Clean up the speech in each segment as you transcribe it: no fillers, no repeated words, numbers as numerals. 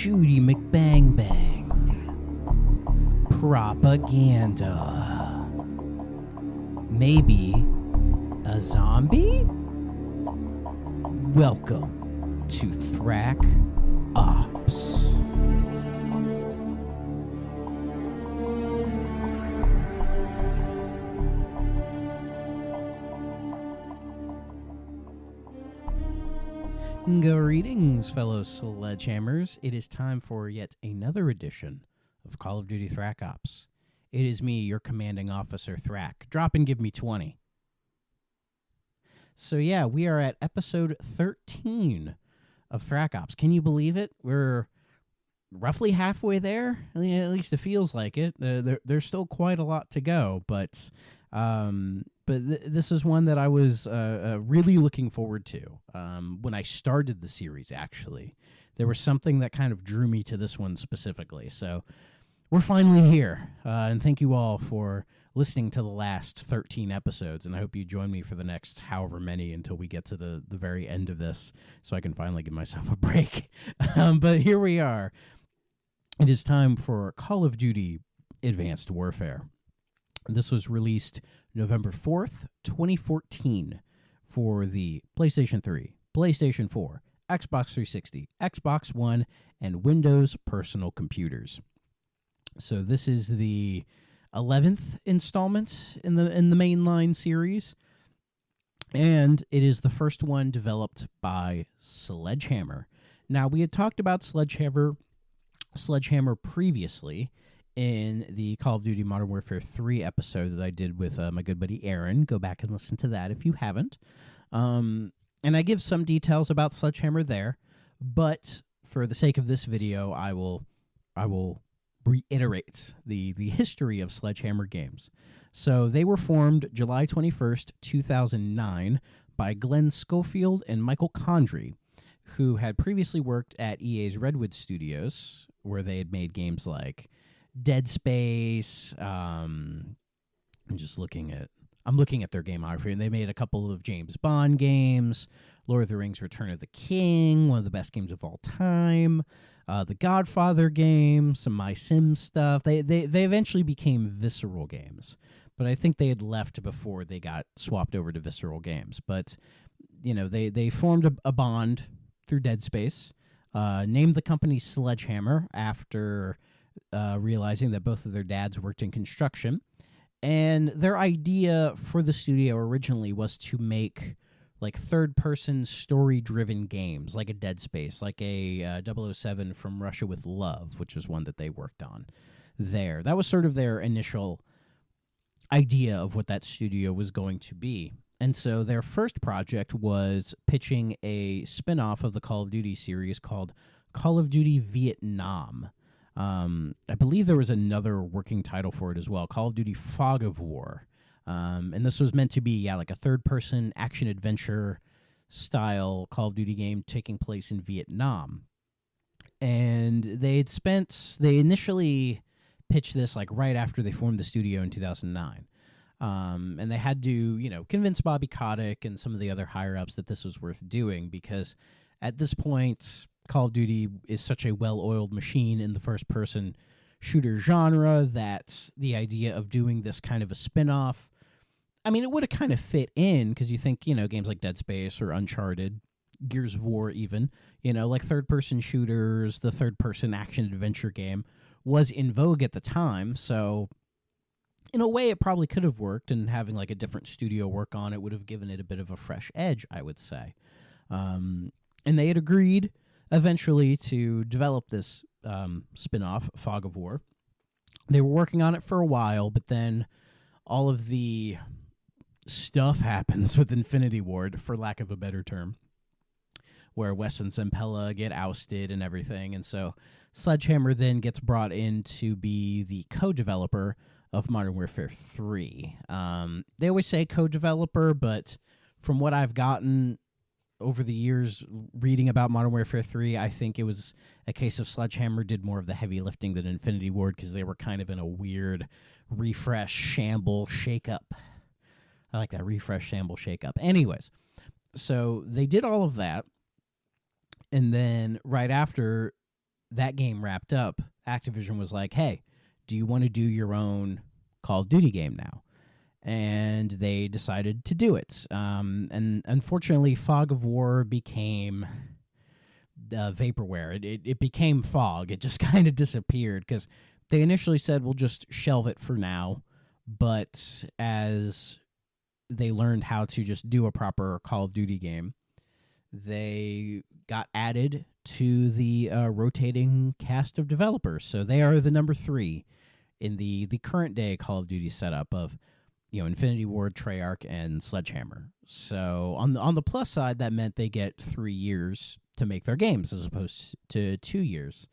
Judy McBang Bang. Propaganda. Maybe a zombie? Welcome to Thrack Ops. Greetings, fellow Sledgehammers. It is time for yet another edition of Call of Duty Thrack Ops. It is me, your commanding officer, Thrack. Drop and give me 20. So yeah, we are at episode 13 of Thrack Ops. Can you believe it? We're roughly halfway there. At least it feels like it. There's still quite a lot to go, but this is one that I was really looking forward to when I started the series, actually. There was something that kind of drew me to this one specifically. So we're finally here, and thank you all for listening to the last 13 episodes, and I hope you join me for the next however many until we get to the very end of this so I can finally give myself a break. But here we are. It is time for Call of Duty Advanced Warfare. This was released November 4th, 2014 for the PlayStation 3, PlayStation 4, Xbox 360, Xbox One, and Windows personal computers. So this is the 11th installment in the mainline series, and it is the first one developed by Sledgehammer. Now, we had talked about Sledgehammer previously in the Call of Duty Modern Warfare 3 episode that I did with my good buddy Aaron. Go back and listen to that if you haven't. And I give some details about Sledgehammer there, but for the sake of this video, I will reiterate the history of Sledgehammer games. So they were formed July 21st, 2009 by Glenn Schofield and Michael Condrey, who had previously worked at EA's Redwood Studios, where they had made games like Dead Space. I'm looking at their gameography, and they made a couple of James Bond games, Lord of the Rings: Return of the King, one of the best games of all time, the Godfather game, some My Sim stuff. They eventually became Visceral Games, but I think they had left before they got swapped over to Visceral Games. But you know, they formed a bond through Dead Space, named the company Sledgehammer after realizing that both of their dads worked in construction. And their idea for the studio originally was to make like third-person story-driven games, like a Dead Space, like a 007 From Russia with Love, which was one that they worked on there. That was sort of their initial idea of what that studio was going to be. And so their first project was pitching a spin-off of the Call of Duty series called Call of Duty Vietnam. I believe there was another working title for it as well, Call of Duty Fog of War. And this was meant to be, like a third-person action-adventure style Call of Duty game taking place in Vietnam. And they initially pitched this like right after they formed the studio in 2009. And they had to, convince Bobby Kotick and some of the other higher-ups that this was worth doing, because at this point, Call of Duty is such a well-oiled machine in the first-person shooter genre that the idea of doing this kind of a spin-off, I mean, it would have kind of fit in, because you think, games like Dead Space or Uncharted, Gears of War even, like third-person shooters, the third-person action-adventure game was in vogue at the time, so in a way it probably could have worked, and having like a different studio work on it would have given it a bit of a fresh edge, I would say. And they had agreed eventually to develop this spin-off, Fog of War. They were working on it for a while, but then all of the stuff happens with Infinity Ward, for lack of a better term, where Wes and Zampella get ousted and everything, and so Sledgehammer then gets brought in to be the co-developer of Modern Warfare 3. They always say co-developer, but from what I've gotten over the years reading about Modern Warfare 3, I think it was a case of Sledgehammer did more of the heavy lifting than Infinity Ward, because they were kind of in a weird refresh, shamble, shake-up. I like that, refresh, shamble, shake-up. Anyways, so they did all of that, and then right after that game wrapped up, Activision was like, hey, do you want to do your own Call of Duty game now? And they decided to do it. And unfortunately, Fog of War became vaporware. It became fog. It just kind of disappeared because they initially said, we'll just shelve it for now. But as they learned how to just do a proper Call of Duty game, they got added to the rotating cast of developers. So they are the number 3 in the current day Call of Duty setup of, Infinity Ward, Treyarch, and Sledgehammer. So on the plus side, that meant they get 3 years to make their games as opposed to 2 years.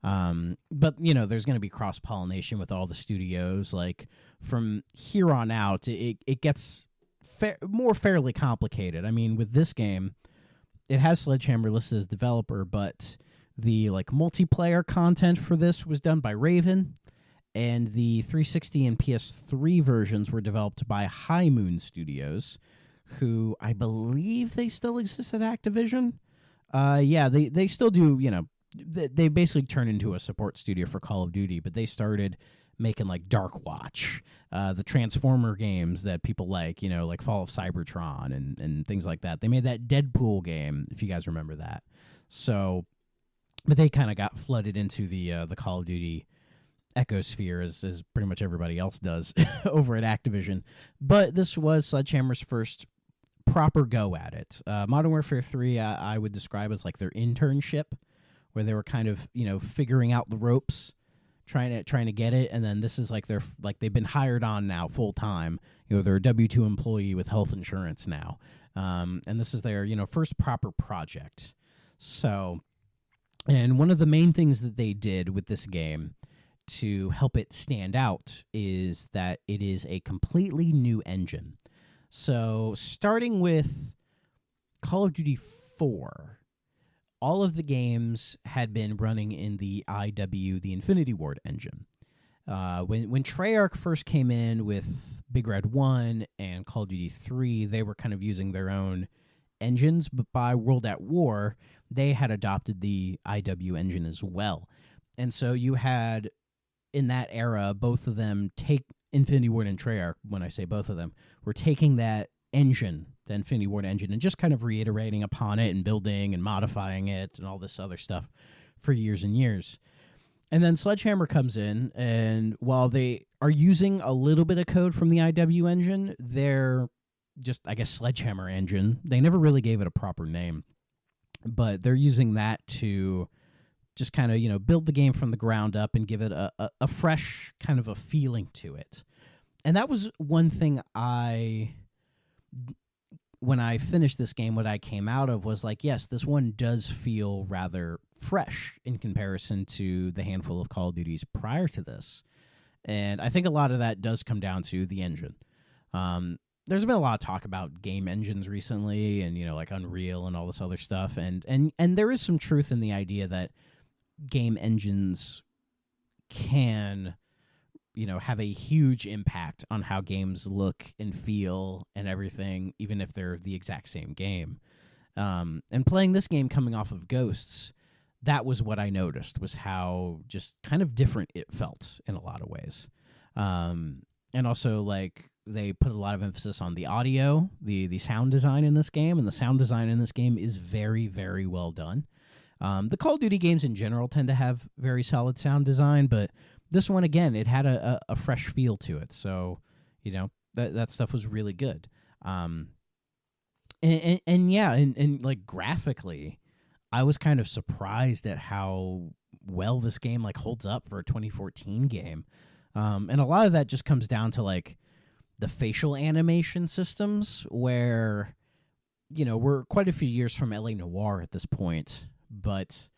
But there's going to be cross-pollination with all the studios. Like from here on out, it gets more fairly complicated. I mean, with this game, it has Sledgehammer listed as developer, but the multiplayer content for this was done by Raven, and the 360 and PS3 versions were developed by High Moon Studios, who I believe they still exist at Activision. Yeah, they still do. They basically turned into a support studio for Call of Duty, but they started making Dark Watch, the Transformer games that people like Fall of Cybertron and things like that. They made that Deadpool game, if you guys remember that. So, but they kind of got flooded into the Call of Duty ecosphere as pretty much everybody else does over at Activision. But this was Sledgehammer's first proper go at it. Modern Warfare 3, I would describe as their internship, where they were kind of figuring out the ropes, trying to get it, and then this is they've been hired on now full time. They're a W-2 employee with health insurance now, and this is their first proper project. So, and one of the main things that they did with this game to help it stand out is that it is a completely new engine. So, starting with Call of Duty 4. All of the games had been running in the IW, the Infinity Ward engine. When Treyarch first came in with Big Red 1 and Call of Duty 3, they were kind of using their own engines, but by World at War, they had adopted the IW engine as well. And so you had, in that era, both of them take Infinity Ward and Treyarch, when I say both of them, were taking that engine, the Infinity Ward engine, and just kind of reiterating upon it and building and modifying it and all this other stuff for years and years. And then Sledgehammer comes in, and while they are using a little bit of code from the IW engine, they're just, I guess, Sledgehammer engine. They never really gave it a proper name, but they're using that to just kind of, build the game from the ground up and give it a fresh kind of a feeling to it. And that was one thing when I finished this game, what I came out of was yes, this one does feel rather fresh in comparison to the handful of Call of Duties prior to this. And I think a lot of that does come down to the engine. There's been a lot of talk about game engines recently and, Unreal and all this other stuff. And there is some truth in the idea that game engines can have a huge impact on how games look and feel and everything, even if they're the exact same game. And playing this game coming off of Ghosts, that was what I noticed, was how just kind of different it felt in a lot of ways. And also, they put a lot of emphasis on the audio, the sound design in this game, and the sound design in this game is very, very well done. The Call of Duty games in general tend to have very solid sound design, but this one, again, it had a fresh feel to it. So, that stuff was really good. And graphically, I was kind of surprised at how well this game holds up for a 2014 game. And a lot of that just comes down to the facial animation systems, where, we're quite a few years from LA Noire at this point, but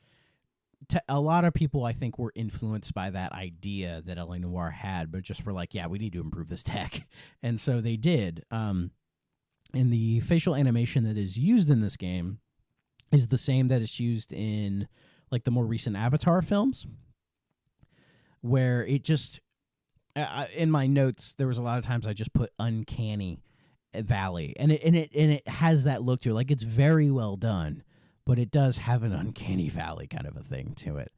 a lot of people, I think, were influenced by that idea that LA Noire had, but just were yeah, we need to improve this tech. And so they did. And the facial animation that is used in this game is the same that is used in the more recent Avatar films, where it just, in my notes, there was a lot of times I just put Uncanny Valley, and it has that look to it. It's very well done, but it does have an uncanny valley kind of a thing to it.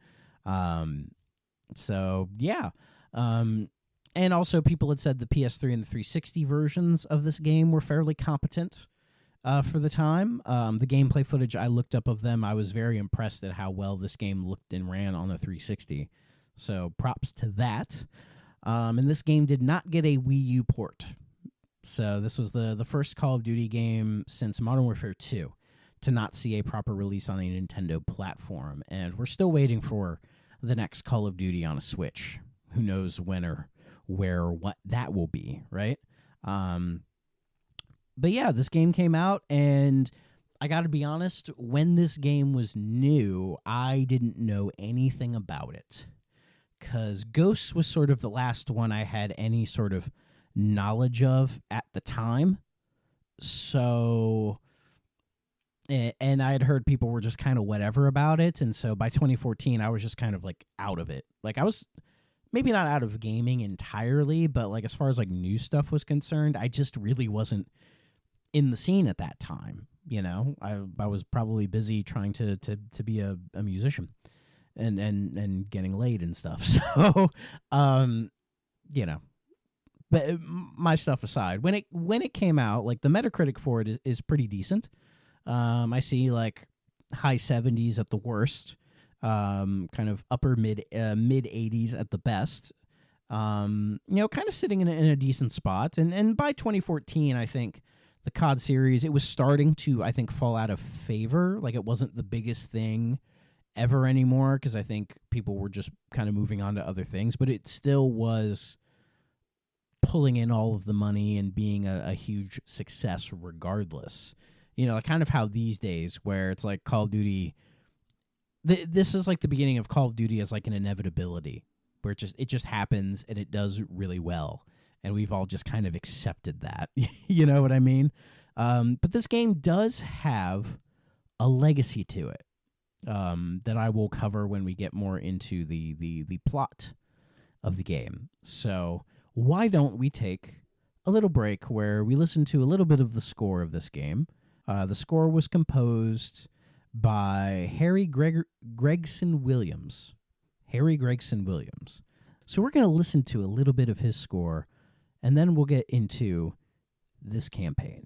So yeah. And also people had said the PS3 and the 360 versions of this game were fairly competent for the time. The gameplay footage I looked up of them, I was very impressed at how well this game looked and ran on the 360. So props to that. And this game did not get a Wii U port. So this was the first Call of Duty game since Modern Warfare 2 to not see a proper release on a Nintendo platform. And we're still waiting for the next Call of Duty on a Switch. Who knows when or where or what that will be, right? But yeah, this game came out, and I got to be honest, when this game was new, I didn't know anything about it. Because Ghosts was sort of the last one I had any sort of knowledge of at the time. So, and I had heard people were just kind of whatever about it. And so by 2014, I was just kind of like out of it. Like I was maybe not out of gaming entirely, but like as far as like new stuff was concerned, I just really wasn't in the scene at that time. You know, I was probably busy trying to be a musician and getting laid and stuff. So, you know, but my stuff aside, when it came out, like the Metacritic for it is pretty decent. I see like high 70s at the worst, kind of upper mid 80s at the best. You know, kind of sitting in a decent spot. And by 2014, I think the COD series, it was starting to, I think, fall out of favor. Like it wasn't the biggest thing ever anymore because I think people were just kind of moving on to other things, but it still was pulling in all of the money and being a huge success regardless. You know, kind of how these days where it's like Call of Duty, this is like the beginning of Call of Duty as like an inevitability where it just happens and it does really well. And we've all just kind of accepted that. You know what I mean? But this game does have a legacy to it that I will cover when we get more into the plot of the game. So why don't we take a little break where we listen to a little bit of the score of this game. The score was composed by Harry Gregson Williams. Harry Gregson Williams. So we're going to listen to a little bit of his score, and then we'll get into this campaign.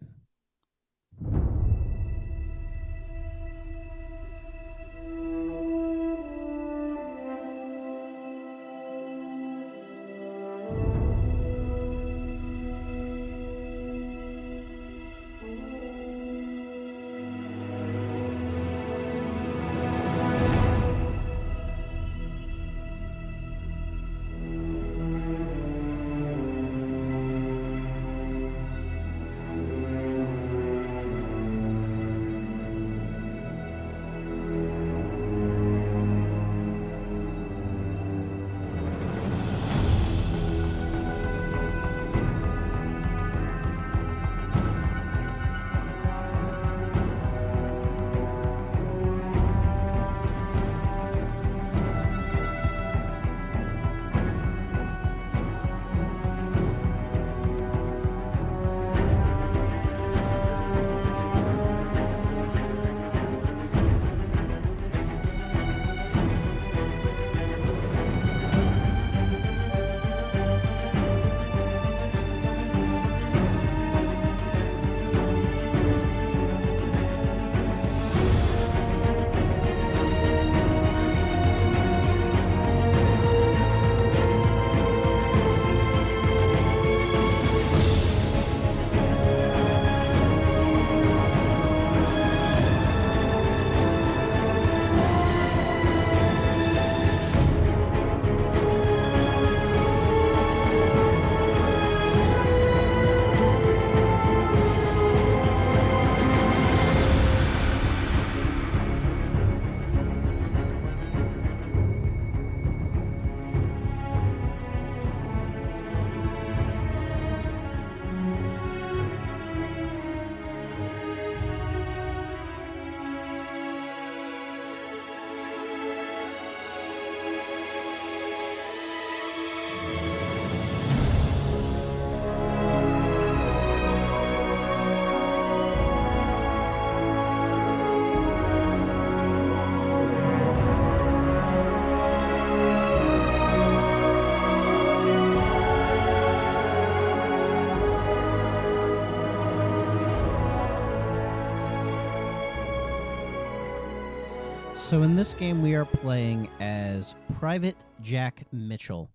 So in this game, we are playing as Private Jack Mitchell,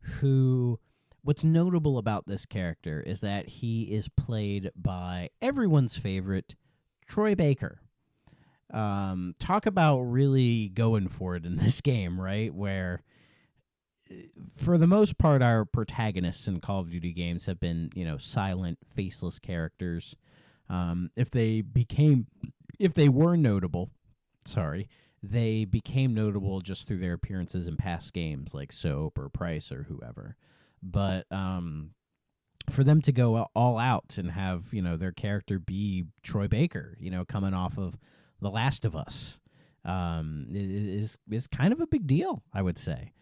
who, what's notable about this character is that he is played by everyone's favorite, Troy Baker. Talk about really going for it in this game, right? Where, for the most part, our protagonists in Call of Duty games have been, silent, faceless characters. If they were notable, they became notable just through their appearances in past games like Soap or Price or whoever. But for them to go all out and have, their character be Troy Baker, coming off of The Last of Us, is kind of a big deal, I would say.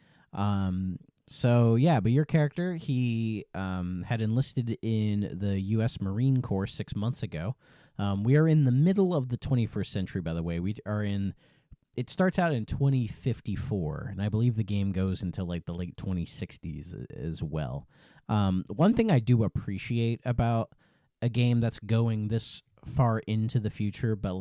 So yeah, but your character, he had enlisted in the U.S. Marine Corps 6 months ago. We are in the middle of the 21st century, by the way. It starts out in 2054, and I believe the game goes until like the late 2060s as well. One thing I do appreciate about a game that's going this far into the future, but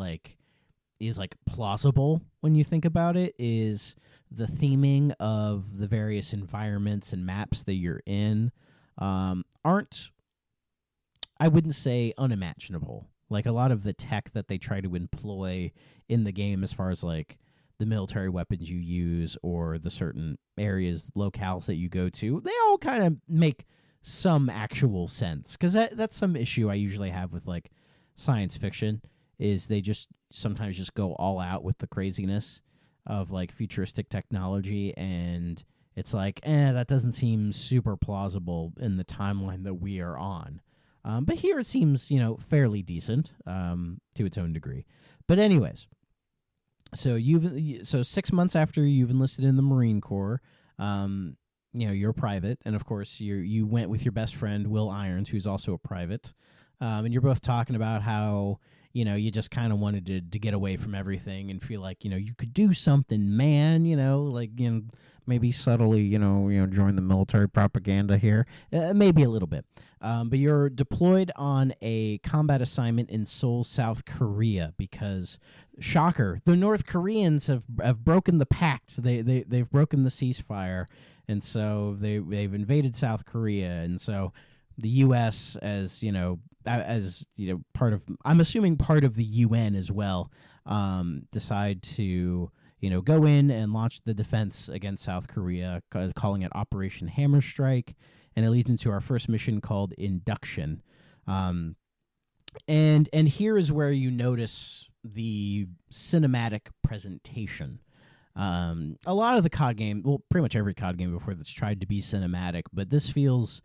is plausible when you think about it, is the theming of the various environments and maps that you're in aren't, I wouldn't say unimaginable. Like a lot of the tech that they try to employ in the game, as far as the military weapons you use or the certain areas, locales that you go to, they all kind of make some actual sense. Because that's some issue I usually have with science fiction, is they just sometimes just go all out with the craziness of futuristic technology, and it's that doesn't seem super plausible in the timeline that we are on. But here it seems, fairly decent to its own degree. But anyways, so 6 months after you've enlisted in the Marine Corps, you're a private, and of course you went with your best friend Will Irons, who's also a private, and you're both talking about how you just kind of wanted to get away from everything and feel like you could do something, man. Maybe subtly, join the military propaganda here, maybe a little bit. But you're deployed on a combat assignment in Seoul, South Korea, because, shocker, the North Koreans have broken the pact. They've broken the ceasefire, and so they've invaded South Korea, and so the U.S. as part of, I'm assuming part of the UN as well, decide to go in and launch the defense against South Korea, calling it Operation Hammer Strike, and it leads into our first mission called Induction. And here is where you notice the cinematic presentation. A lot of the COD game, well, pretty much every COD game before that's tried to be cinematic, but this feels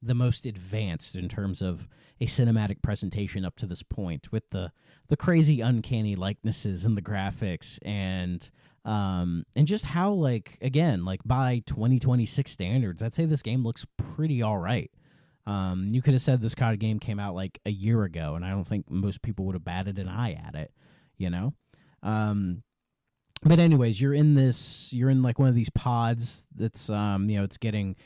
the most advanced in terms of a cinematic presentation up to this point, with the crazy uncanny likenesses and the graphics, and just how again by 2026 standards, I'd say this game looks pretty all right. You could have said this COD game came out a year ago, and I don't think most people would have batted an eye at it, But anyways, you're in one of these pods that's it's getting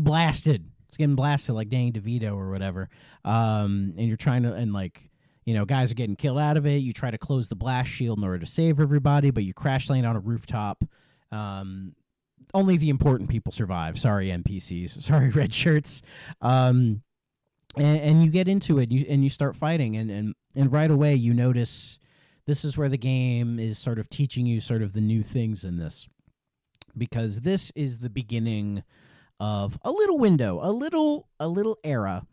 blasted. It's getting blasted like Danny DeVito or whatever. And you're trying to, guys are getting killed out of it. You try to close the blast shield in order to save everybody, but you crash land on a rooftop. Only the important people survive. Sorry, NPCs. Sorry, red shirts. And you get into it, and you start fighting, and right away you notice this is where the game is sort of teaching you sort of the new things in this, because this is the beginning of a little window, a little era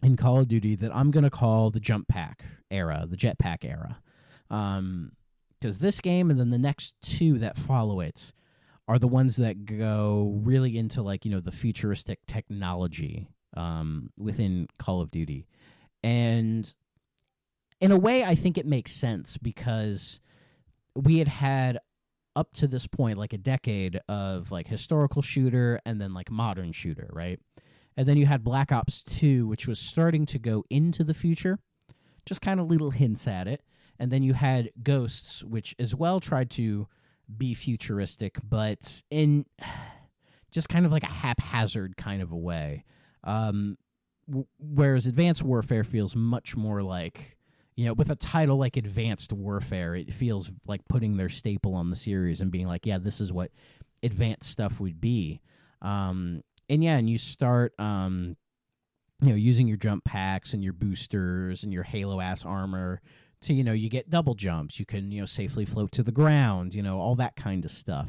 in Call of Duty that I'm going to call the jump pack era, the jetpack era. Because this game and then the next two that follow it are the ones that go really into the futuristic technology within Call of Duty. And in a way, I think it makes sense, because we had up to this point a decade of historical shooter and then modern shooter, right? And then you had Black Ops 2, which was starting to go into the future, just kind of little hints at it. And then you had Ghosts, which as well tried to be futuristic, but in just kind of a haphazard kind of a way. Whereas Advanced Warfare feels much more with a title like Advanced Warfare, it feels like putting their staple on the series and being like, yeah, this is what advanced stuff would be. And you start, using your jump packs and your boosters and your Halo-ass armor to, you get double jumps. You can, safely float to the ground, all that kind of stuff.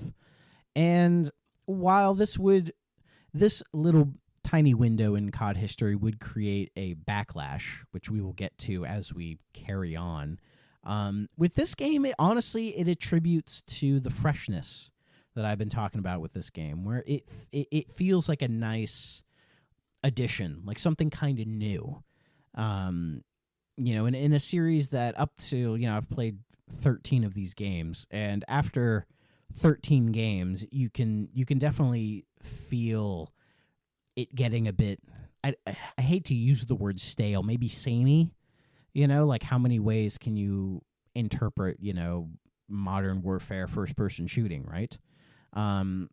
And while this little tiny window in COD history would create a backlash, which we will get to as we carry on, with this game, it attributes to the freshness that I've been talking about with this game, where it feels like a nice addition, like something kind of new. In a series that up to, I've played 13 of these games, and after 13 games, you can definitely feel it getting a bit, I hate to use the word stale, maybe samey, like how many ways can you interpret, modern warfare first-person shooting, right?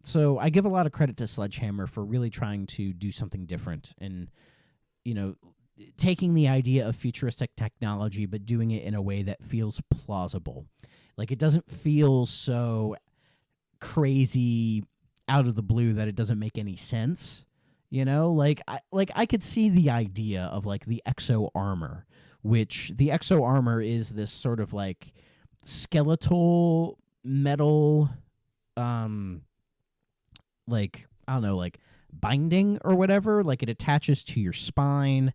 So I give a lot of credit to Sledgehammer for really trying to do something different and, taking the idea of futuristic technology but doing it in a way that feels plausible. Like, it doesn't feel so crazy out of the blue that it doesn't make any sense. I could see the idea of like the exo armor, which the exo armor is this sort of like skeletal metal, like, I don't know, like binding or whatever. Like, it attaches to your spine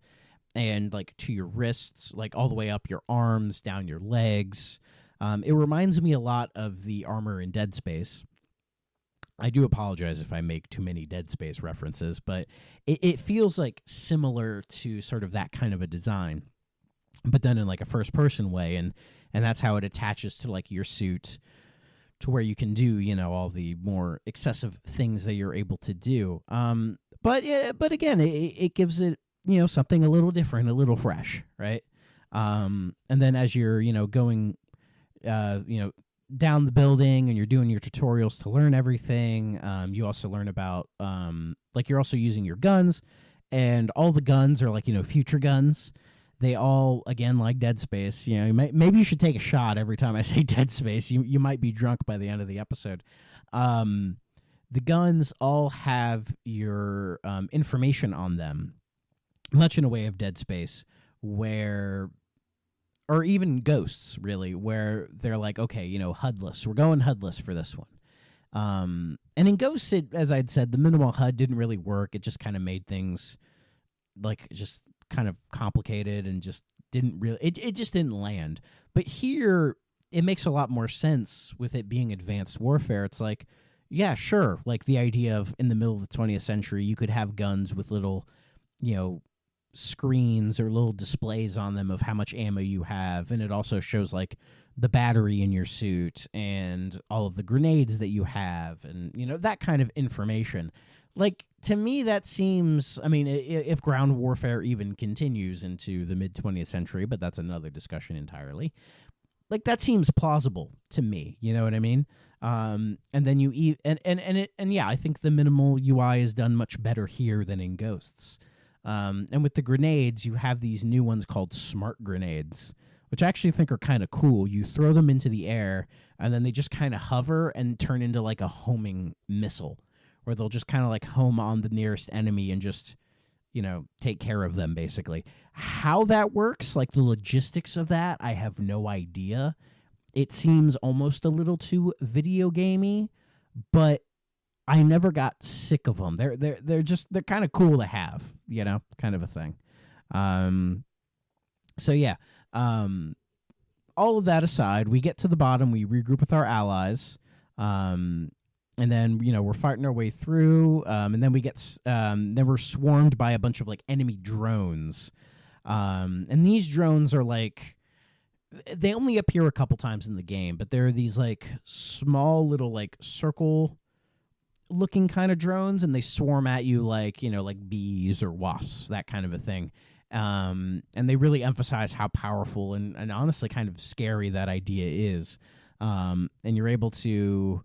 and like to your wrists, like all the way up your arms, down your legs. It reminds me a lot of the armor in Dead Space. I do apologize if I make too many Dead Space references, but it feels like similar to sort of that kind of a design, but done in like a first-person way, and that's how it attaches to like your suit, to where you can do, all the more excessive things that you're able to do. But again, it gives it, something a little different, a little fresh, right? And then as you're, going, down the building and you're doing your tutorials to learn everything, you also learn about, like, you're also using your guns, and all the guns are like, future guns. They all, again, like Dead Space, maybe you should take a shot every time I say Dead Space. You might be drunk by the end of the episode. The guns all have your information on them, much in a way of Dead Space, or even Ghosts, really, where they're like, okay, HUDless. We're going HUDless for this one. And in Ghosts, as I'd said, the minimal HUD didn't really work. It just kind of made things like just kind of complicated and just didn't really, it just didn't land. But here, it makes a lot more sense with it being Advanced Warfare. It's like, yeah, sure, like the idea of in the middle of the 20th century, you could have guns with little, screens or little displays on them of how much ammo you have, and it also shows like the battery in your suit and all of the grenades that you have, and that kind of information. Like, to me, that seems, I mean, if ground warfare even continues into the mid 20th century, but that's another discussion entirely, like, that seems plausible to me, you know what I mean? And then yeah, I think the minimal UI is done much better here than in Ghosts. And with the grenades, you have these new ones called smart grenades, which I actually think are kind of cool. You throw them into the air, and then they just kind of hover and turn into like a homing missile, where they'll just kind of like home on the nearest enemy and just, take care of them, basically. How that works, like the logistics of that, I have no idea. It seems almost a little too video gamey, but I never got sick of them. They're kind of cool to have, kind of a thing. So yeah, all of that aside, we get to the bottom, we regroup with our allies, and then we're fighting our way through, and then then we're swarmed by a bunch of like enemy drones, and these drones are like, they only appear a couple times in the game, but they're these like small little like circle looking kind of drones, and they swarm at you like, like bees or wasps, that kind of a thing. And they really emphasize how powerful and honestly kind of scary that idea is. And you're able to,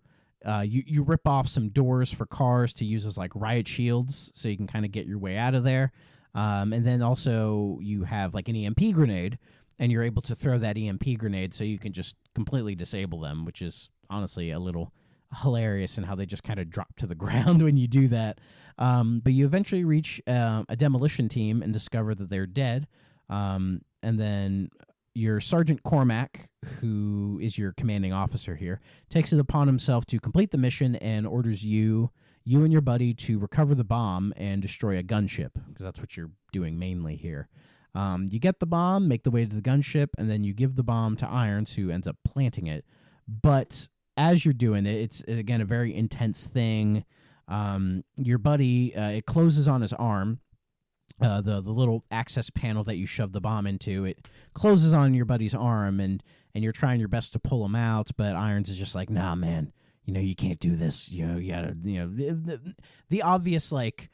you rip off some doors for cars to use as like riot shields, so you can kind of get your way out of there. And then also you have like an EMP grenade, and you're able to throw that EMP grenade so you can just completely disable them, which is honestly a little hilarious in how they just kind of drop to the ground when you do that. But you eventually reach a demolition team and discover that they're dead. And then your Sergeant Cormac, who is your commanding officer here, takes it upon himself to complete the mission and orders you and your buddy to recover the bomb and destroy a gunship, because that's what you're doing mainly here. You get the bomb, make the way to the gunship, and then you give the bomb to Irons, who ends up planting it. But as you're doing it, it's, again, a very intense thing. Your buddy, it closes on his arm. The little access panel that you shove the bomb into, it closes on your buddy's arm, and you're trying your best to pull him out, but Irons is just like, nah, man, you can't do this. You gotta, the obvious, like,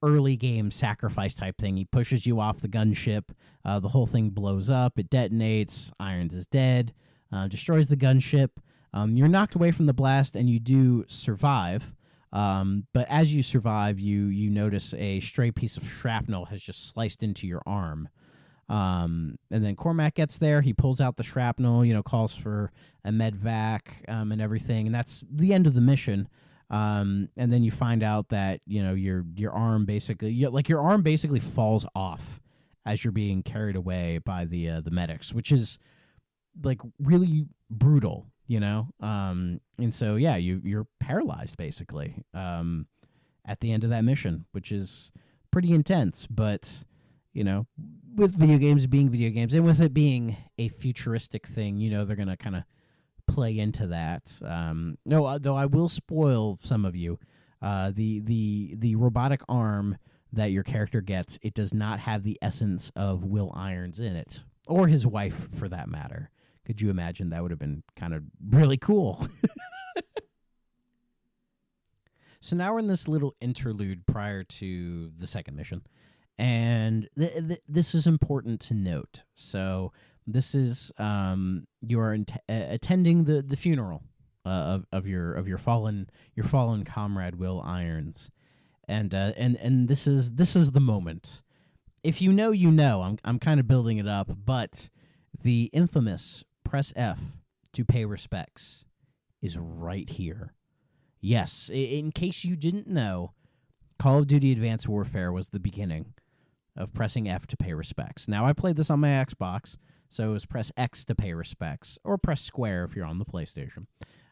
early game sacrifice type thing. He pushes you off the gunship. The whole thing blows up. It detonates. Irons is dead. Destroys the gunship. You're knocked away from the blast, and you do survive. But as you survive, you notice a stray piece of shrapnel has just sliced into your arm. And then Cormac gets there. He pulls out the shrapnel, calls for a medvac and everything. And that's the end of the mission. And then you find out that, your arm basically, your arm basically falls off as you're being carried away by the medics, which is, like, really brutal. And so, yeah, you're paralyzed, basically, at the end of that mission, which is pretty intense. But, with video games being video games, and with it being a futuristic thing, they're going to kind of play into that. No, though I will spoil some of you. The robotic arm that your character gets, it does not have the essence of Will Irons in it, or his wife, for that matter. Could you imagine? That would have been kind of really cool. So now we're in this little interlude prior to the second mission. And this is important to note. So this is you are attending the funeral of your fallen comrade Will Irons. And this is the moment. If you know, I'm kind of building it up, but the infamous press F to pay respects is right here. Yes, in case you didn't know, Call of Duty Advanced Warfare was the beginning of pressing F to pay respects. Now, I played this on my Xbox, so it was press X to pay respects, or press square if you're on the PlayStation.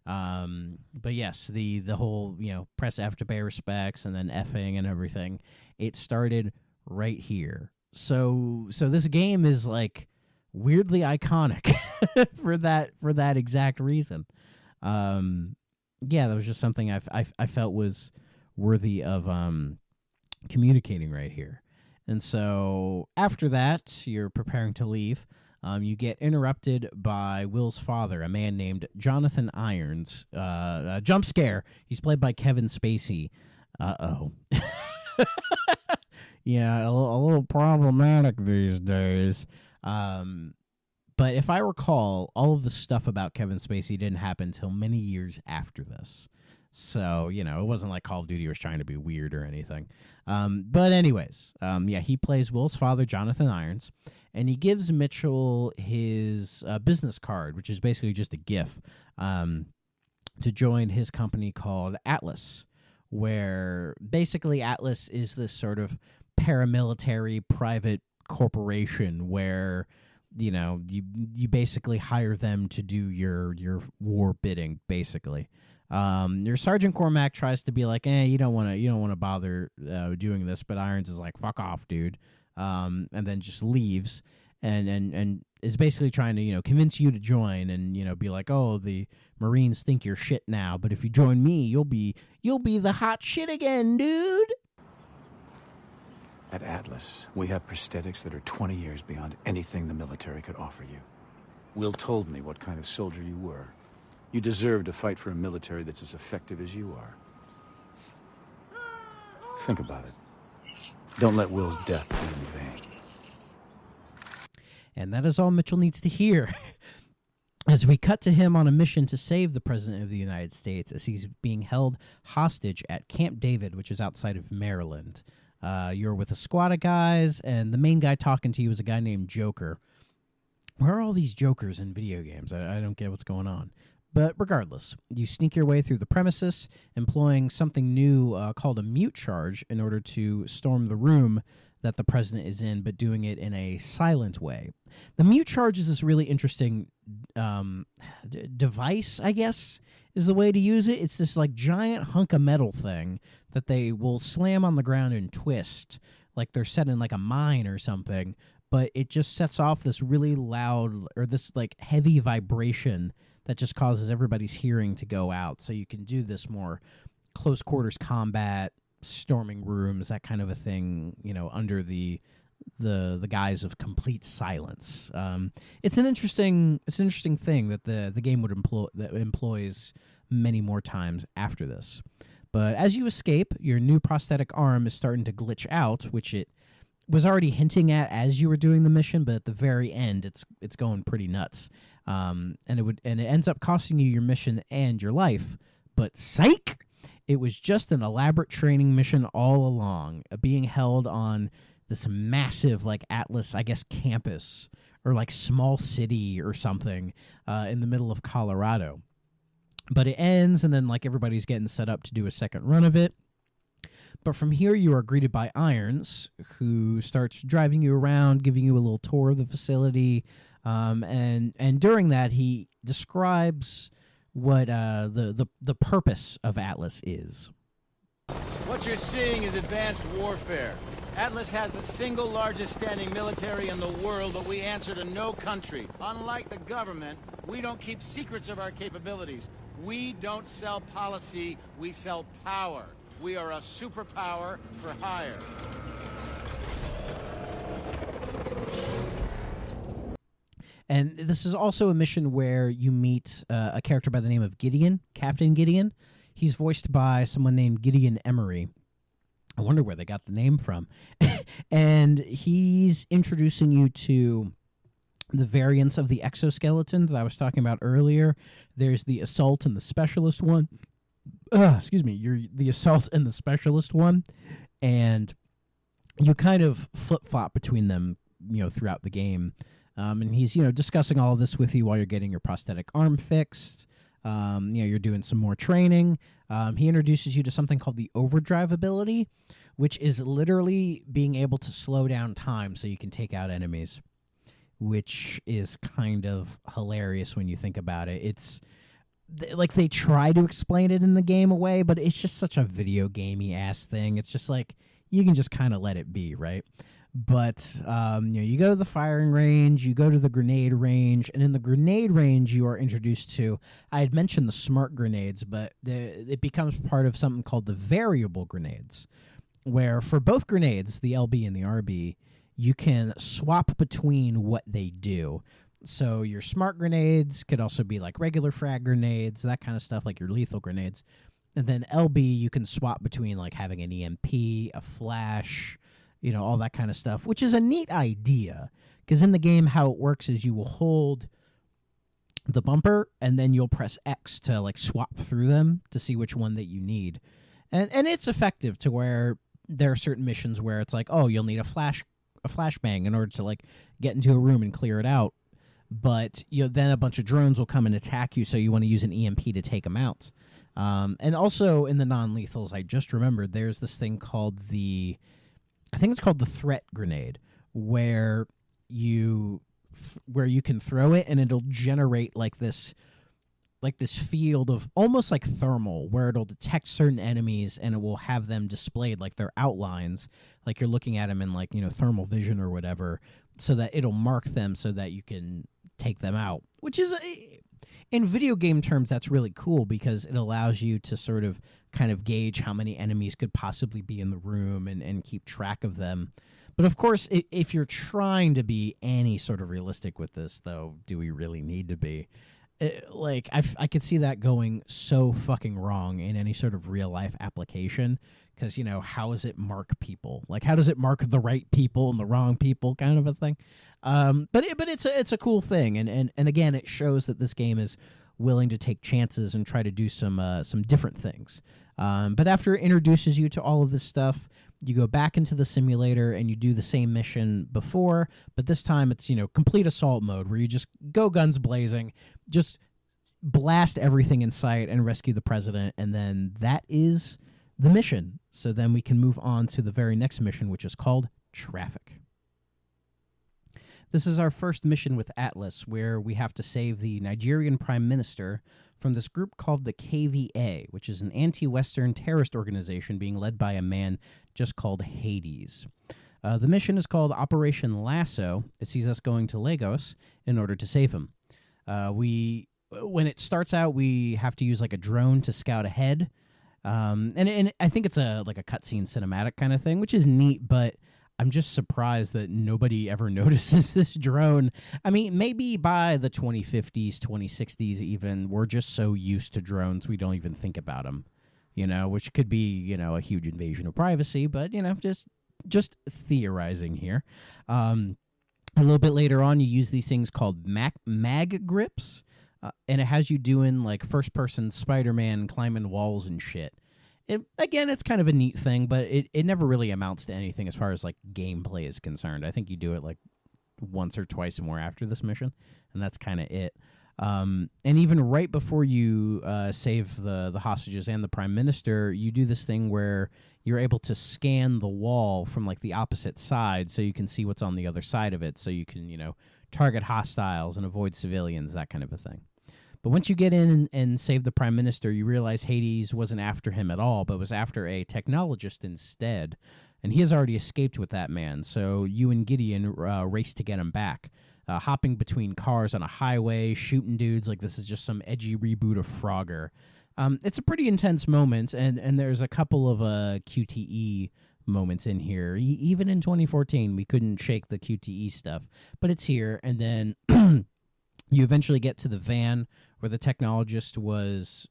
But yes, the whole, press F to pay respects and then Fing and everything, it started right here. So this game is, like, weirdly iconic for that exact reason. Yeah, that was just something I felt was worthy of communicating right here. And so after that, you're preparing to leave. You get interrupted by Will's father, a man named Jonathan Irons. Jump scare. He's played by Kevin Spacey. Uh-oh. Yeah, a little problematic these days. But if I recall, all of the stuff about Kevin Spacey didn't happen until many years after this. So, it wasn't like Call of Duty was trying to be weird or anything. But anyways, he plays Will's father, Jonathan Irons, and he gives Mitchell his business card, which is basically just a GIF, to join his company called Atlas, where basically Atlas is this sort of paramilitary private corporation where you basically hire them to do your war bidding, basically. Your Sergeant Cormac tries to be like, you don't want to bother doing this, but Irons is like, fuck off, dude, and then just leaves and is basically trying to convince you to join and be like, oh, the Marines think you're shit now, but if you join me, you'll be the hot shit again, dude. At Atlas, we have prosthetics that are 20 years beyond anything the military could offer you. Will told me what kind of soldier you were. You deserve to fight for a military that's as effective as you are. Think about it. Don't let Will's death be in vain. And that is all Mitchell needs to hear. As we cut to him on a mission to save the President of the United States as he's being held hostage at Camp David, which is outside of Maryland. You're with a squad of guys, and the main guy talking to you is a guy named Joker. Where are all these jokers in video games? I don't get what's going on. But regardless, you sneak your way through the premises, employing something new called a mute charge in order to storm the room that the president is in, but doing it in a silent way. The mute charge is this really interesting device, I guess, is the way to use it. It's this like giant hunk of metal thing that they will slam on the ground and twist, like they're set in like a mine or something, but it just sets off this really loud, or this like heavy vibration that just causes everybody's hearing to go out. So you can do this more close quarters combat, storming rooms, that kind of a thing, you know, under the guise of complete silence. It's an interesting thing that the game would employs many more times after this. But as you escape, your new prosthetic arm is starting to glitch out, which it was already hinting at as you were doing the mission, but at the very end, it's going pretty nuts. And it ends up costing you your mission and your life. But psych, it was just an elaborate training mission all along, being held on this massive like Atlas, I guess, campus or like small city or something in the middle of Colorado. But it ends, and then like everybody's getting set up to do a second run of it. But from here, you are greeted by Irons, who starts driving you around, giving you a little tour of the facility, and during that, he describes what the purpose of Atlas is. What you're seeing is advanced warfare. Atlas has the single largest standing military in the world, but we answer to no country. Unlike the government, we don't keep secrets of our capabilities. We don't sell policy, we sell power. We are a superpower for hire. And this is also a mission where you meet a character by the name of Gideon, Captain Gideon. He's voiced by someone named Gideon Emery. I wonder where they got the name from. And he's introducing you to the variants of the exoskeleton that I was talking about earlier. There's the assault and the specialist one. You're the assault and the specialist one, and you kind of flip-flop between them, you know, throughout the game. And he's, you know, discussing all of this with you while you're getting your prosthetic arm fixed. You know, you're doing some more training. He introduces you to something called the overdrive ability, which is literally being able to slow down time so you can take out enemies, which is kind of hilarious when you think about it. It's like they try to explain it in the game away, but it's just such a video gamey ass thing. It's just like you can just kind of let it be, right? But you know, you go to the firing range, you go to the grenade range, and in the grenade range, you are introduced to. I had mentioned the smart grenades, but it becomes part of something called the variable grenades, where for both grenades, the LB and the RB, you can swap between what they do. So your smart grenades could also be like regular frag grenades, that kind of stuff, like your lethal grenades. And then LB, you can swap between like having an EMP, a flash, you know, all that kind of stuff, which is a neat idea. Because in the game, how it works is you will hold the bumper and then you'll press X to like swap through them to see which one that you need. And it's effective to where there are certain missions where it's like, oh, you'll need a flashbang in order to like get into a room and clear it out. But you know, then a bunch of drones will come and attack you, so you want to use an EMP to take them out. And also in the non-lethals, I just remembered there's this thing called I think it's called the threat grenade, where you can throw it and it'll generate like this field of almost like thermal, where it'll detect certain enemies and it will have them displayed like their outlines, like you're looking at them in like, you know, thermal vision or whatever, so that it'll mark them so that you can take them out, which is in video game terms, that's really cool because it allows you to sort of kind of gauge how many enemies could possibly be in the room and keep track of them. But of course, if you're trying to be any sort of realistic with this, though, do we really need to be? Like, I could see that going so fucking wrong in any sort of real life application. Because, you know, how does it mark people? Like, how does it mark the right people and the wrong people, kind of a thing? But it's a cool thing, and again, it shows that this game is willing to take chances and try to do some different things. But after it introduces you to all of this stuff, You go back into the simulator and you do the same mission before, but this time it's, complete assault mode where you just go guns blazing, just blast everything in sight and rescue the president, and then that is the mission. So then we can move on to the very next mission, which is called Traffic. This is our first mission with Atlas, where we have to save the Nigerian Prime Minister from this group called the KVA, which is an anti-Western terrorist organization being led by a man just called Hades. The mission is called Operation Lasso. It sees us going to Lagos in order to save him. When it starts out, we have to use like a drone to scout ahead. And I think it's a cutscene cinematic kind of thing, which is neat, but I'm just surprised that nobody ever notices this drone. I mean, maybe by the 2050s, 2060s even, we're just so used to drones we don't even think about them, which could be, a huge invasion of privacy, but, just theorizing here. A little bit later on, you use these things called mag grips, and it has you doing, like, first-person Spider-Man climbing walls and shit. Again, it's kind of a neat thing, but it never really amounts to anything as far as, like, gameplay is concerned. I think you do it, like, once or twice more after this mission, and that's kind of it. And even right before you save the hostages and the Prime Minister, you do this thing where you're able to scan the wall from, like, the opposite side so you can see what's on the other side of it, so you can, target hostiles and avoid civilians, that kind of a thing. But once you get in and save the Prime Minister, you realize Hades wasn't after him at all, but was after a technologist instead. And he has already escaped with that man, so you and Gideon race to get him back. Hopping between cars on a highway, shooting dudes like this is just some edgy reboot of Frogger. It's a pretty intense moment, and there's a couple of QTE moments in here. Even in 2014, we couldn't shake the QTE stuff, but it's here. And then you eventually get to the van where the technologist was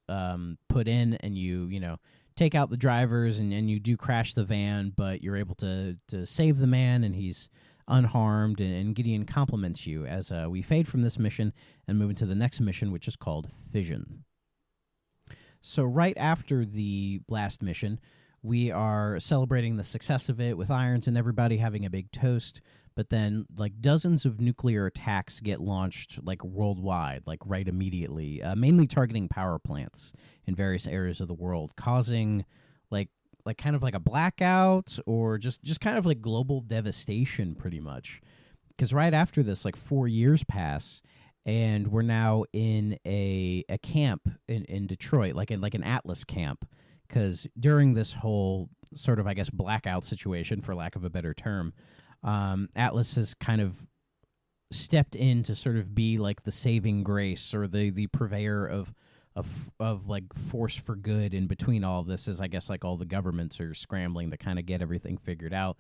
put in, and you take out the drivers, and you do crash the van, but you're able to save the man, and he's unharmed, and Gideon compliments you as we fade from this mission and move into the next mission, which is called Fission. So right after the last mission, we are celebrating the success of it with Irons and everybody having a big toast. But then, like, dozens of nuclear attacks get launched, like, worldwide, like, right immediately, mainly targeting power plants in various areas of the world, causing, like kind of like a blackout or just kind of like global devastation, pretty much. Because right after this, like, 4 years pass, and we're now in a camp in Detroit, like an Atlas camp, because during this whole sort of, I guess, blackout situation, for lack of a better term, Atlas has kind of stepped in to sort of be like the saving grace or the purveyor of like force for good in between all of this, as I guess like all the governments are scrambling to kind of get everything figured out.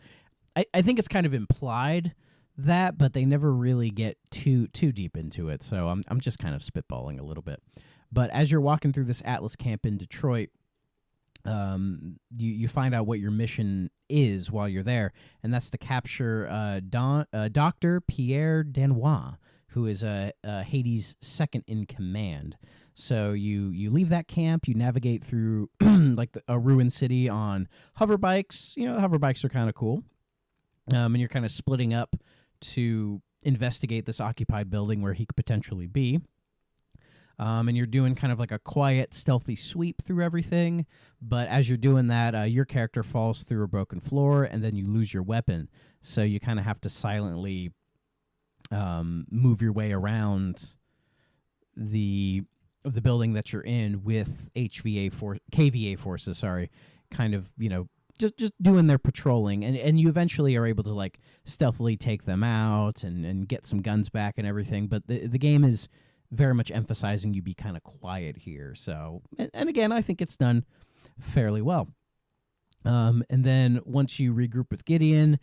I think it's kind of implied that, but they never really get too deep into it. So I'm just kind of spitballing a little bit. But as you're walking through this Atlas camp in Detroit, you find out what your mission is while you're there, and that's to capture Dr. Pierre Danois, who is Hades' second in command. So you leave that camp, you navigate through like a ruined city on hover bikes. Hover bikes are kind of cool, and you're kind of splitting up to investigate this occupied building where he could potentially be. And you're doing kind of like a quiet, stealthy sweep through everything. But as you're doing that, your character falls through a broken floor, and then you lose your weapon. So you kind of have to silently move your way around the building that you're in with KVA forces. Sorry, kind of just doing their patrolling, and you eventually are able to like stealthily take them out and get some guns back and everything. But the game is very much emphasizing you be kind of quiet here. So, and again, I think it's done fairly well. And then once you regroup with Gideon,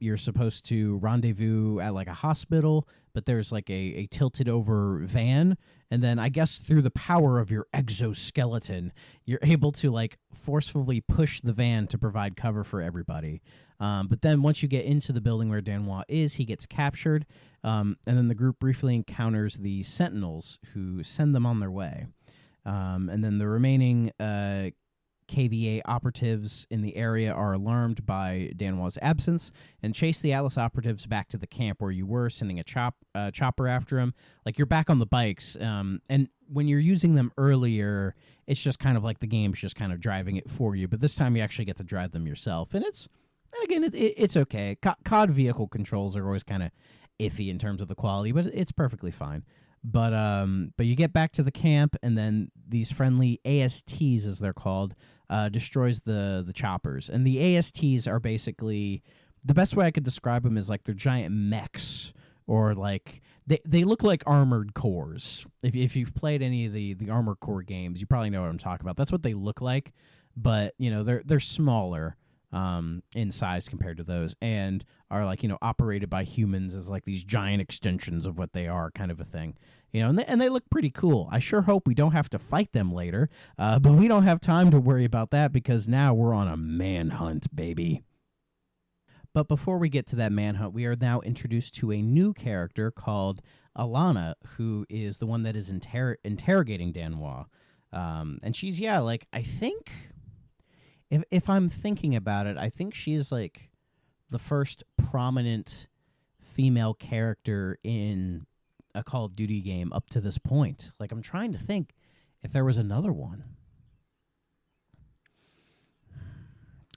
you're supposed to rendezvous at like a hospital, but there's like a tilted over van. And then I guess through the power of your exoskeleton, you're able to like forcefully push the van to provide cover for everybody. But then once you get into the building where Danois is, he gets captured. And then the group briefly encounters the Sentinels, who send them on their way. And then the remaining KVA operatives in the area are alarmed by Danwa's absence and chase the Atlas operatives back to the camp where you were, sending a chopper after him. Like, you're back on the bikes, and when you're using them earlier, it's just kind of like the game's just kind of driving it for you. But this time you actually get to drive them yourself, and it's okay. COD vehicle controls are always kind of iffy in terms of the quality, but it's perfectly fine. But you get back to the camp, and then these friendly ASTs, as they're called, destroys the choppers. And the ASTs are basically, the best way I could describe them is like they're giant mechs, or like they look like armored cores. If you've played any of the Armored Core games, you probably know what I'm talking about. That's what they look like, but they're smaller in size compared to those, and are like operated by humans as like these giant extensions of what they are, kind of a thing. And they look pretty cool. I sure hope we don't have to fight them later, but we don't have time to worry about that because now we're on a manhunt, baby. But before we get to that manhunt, we are now introduced to a new character called Alana, who is the one that is interrogating Danwa. And she's, I think, if I'm thinking about it, I think she is like the first prominent female character in a Call of Duty game up to this point. Like, I'm trying to think if there was another one.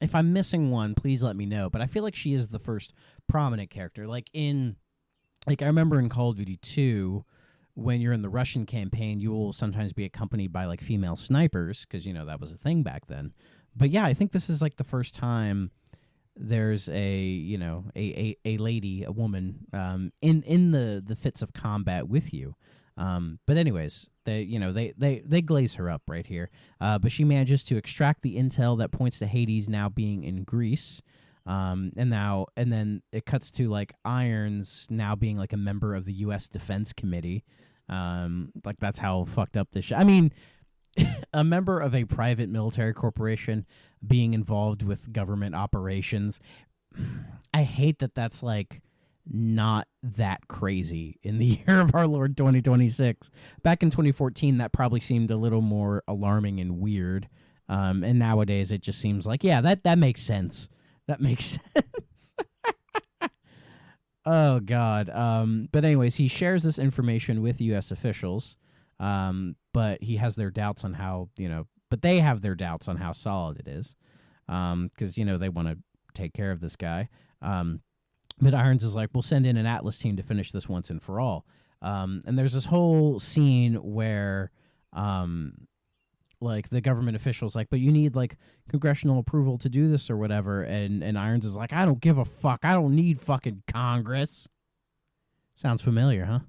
If I'm missing one, please let me know. But I feel like she is the first prominent character. I remember in Call of Duty 2, when you're in the Russian campaign, you will sometimes be accompanied by like female snipers, because that was a thing back then. But yeah, I think this is like the first time there's a lady, a woman, in the fits of combat with you. But anyways, they glaze her up right here. But she manages to extract the intel that points to Hades now being in Greece. And then it cuts to like Irons now being like a member of the U.S. Defense Committee. Like, that's how fucked up this I mean, a member of a private military corporation being involved with government operations. I hate that that's like not that crazy in the year of our Lord 2026. Back in 2014, that probably seemed a little more alarming and weird. And nowadays it just seems like, yeah, that makes sense. That makes sense. Oh, God. But anyways, he shares this information with U.S. officials. But he has their doubts on how, but they have their doubts on how solid it is. Because, they want to take care of this guy. But Irons is like, we'll send in an Atlas team to finish this once and for all. And there's this whole scene where, like, the government official's like, but you need, like, congressional approval to do this or whatever. And Irons is like, I don't give a fuck. I don't need fucking Congress. Sounds familiar, huh?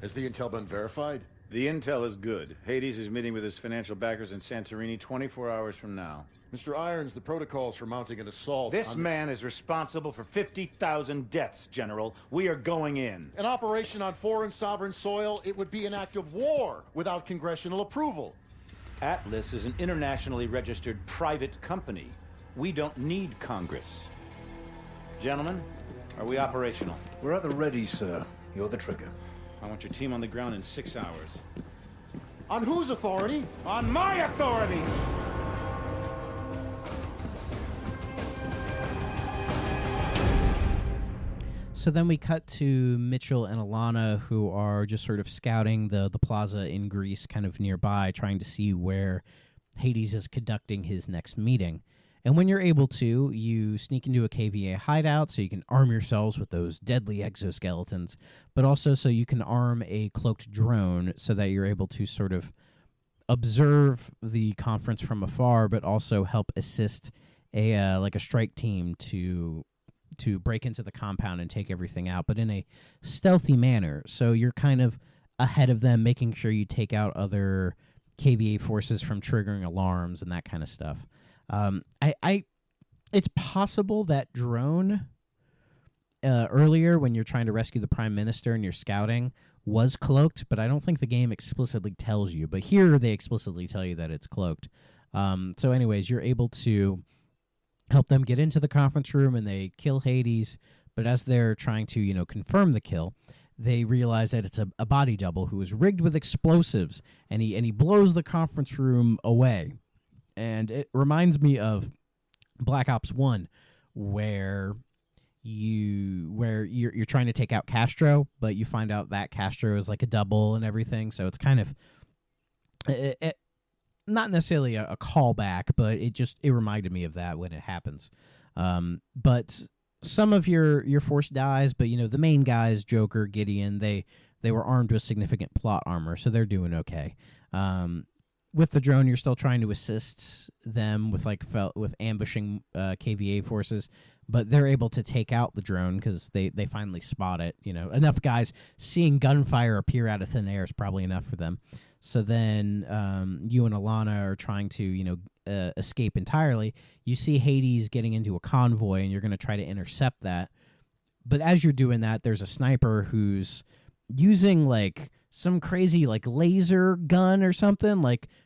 Has the intel been verified? The intel is good. Hades is meeting with his financial backers in Santorini 24 hours from now. Mr. Irons, the protocols for mounting an assault... This man is responsible for 50,000 deaths, General. We are going in. An operation on foreign sovereign soil, it would be an act of war without congressional approval. Atlas is an internationally registered private company. We don't need Congress. Gentlemen, are we operational? We're at the ready, sir. You're the trigger. I want your team on the ground in 6 hours. On whose authority? On my authority! So then we cut to Mitchell and Alana, who are just sort of scouting the plaza in Greece, kind of nearby, trying to see where Hades is conducting his next meeting. And when you're able to, you sneak into a KVA hideout so you can arm yourselves with those deadly exoskeletons, but also so you can arm a cloaked drone so that you're able to sort of observe the conference from afar, but also help assist a strike team to break into the compound and take everything out, but in a stealthy manner. So you're kind of ahead of them, making sure you take out other KVA forces from triggering alarms and that kind of stuff. It's possible that drone earlier when you're trying to rescue the Prime Minister and you're scouting was cloaked, but I don't think the game explicitly tells you. But here they explicitly tell you that it's cloaked. So anyways, you're able to help them get into the conference room and they kill Hades. But as they're trying to, confirm the kill, they realize that it's a body double who is rigged with explosives, and he blows the conference room away. And it reminds me of Black Ops 1, where you're trying to take out Castro, but you find out that Castro is like a double and everything. So it's kind of not necessarily a callback, but it reminded me of that when it happens. But some of your force dies, but the main guys, Joker, Gideon, they were armed with significant plot armor, so they're doing okay. With the drone, you're still trying to assist them with with ambushing KVA forces, but they're able to take out the drone because they finally spot it. Enough guys seeing gunfire appear out of thin air is probably enough for them. So then you and Alana are trying to escape entirely. You see Hades getting into a convoy, and you're going to try to intercept that. But as you're doing that, there's a sniper who's using some crazy laser gun or something.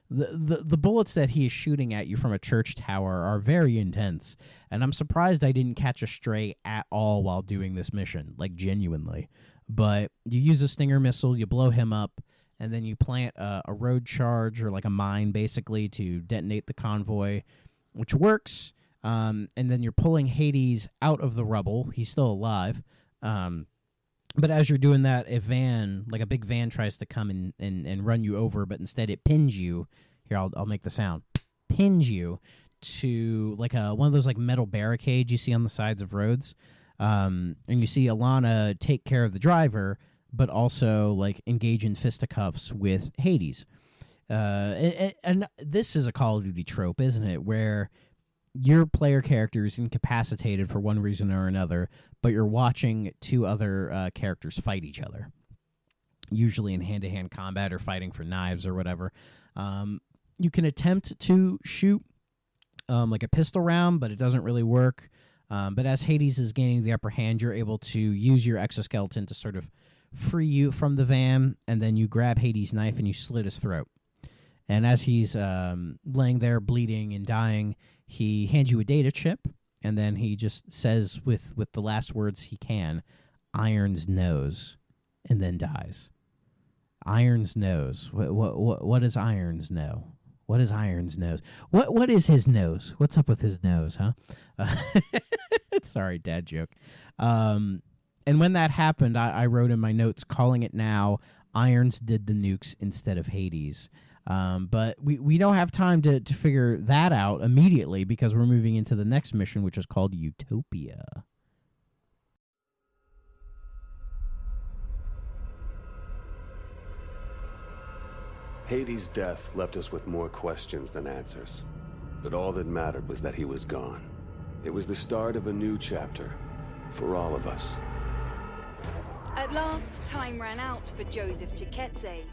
The bullets that he is shooting at you from a church tower are very intense, and I'm surprised I didn't catch a stray at all while doing this mission, genuinely. But you use a Stinger missile, you blow him up, and then you plant a road charge or a mine basically to detonate the convoy, which works. And then you're pulling Hades out of the rubble. He's still alive. But as you're doing that, a big van tries to come and run you over, but instead it pins you. Here, I'll make the sound. Pins you to one of those metal barricades you see on the sides of roads. And you see Alana take care of the driver, but also engage in fisticuffs with Hades. And this is a Call of Duty trope, isn't it? Where your player character is incapacitated for one reason or another, but you're watching two other characters fight each other, usually in hand-to-hand combat or fighting for knives or whatever. You can attempt to shoot a pistol round, but it doesn't really work. But as Hades is gaining the upper hand, you're able to use your exoskeleton to sort of free you from the van, and then you grab Hades' knife and you slit his throat. And as he's laying there bleeding and dying, he hands you a data chip, and then he just says with the last words he can, "Iron's nose," and then dies. Iron's nose. What does Iron's know? What is Iron's nose? What is his nose? What's up with his nose, huh? Sorry, dad joke. And when that happened, I wrote in my notes, calling it now, Irons did the nukes instead of Hades. But we don't have time to figure that out immediately because we're moving into the next mission, which is called Utopia. Hades' death left us with more questions than answers. But all that mattered was that he was gone. It was the start of a new chapter for all of us. At last, time ran out for Joseph Chiketse,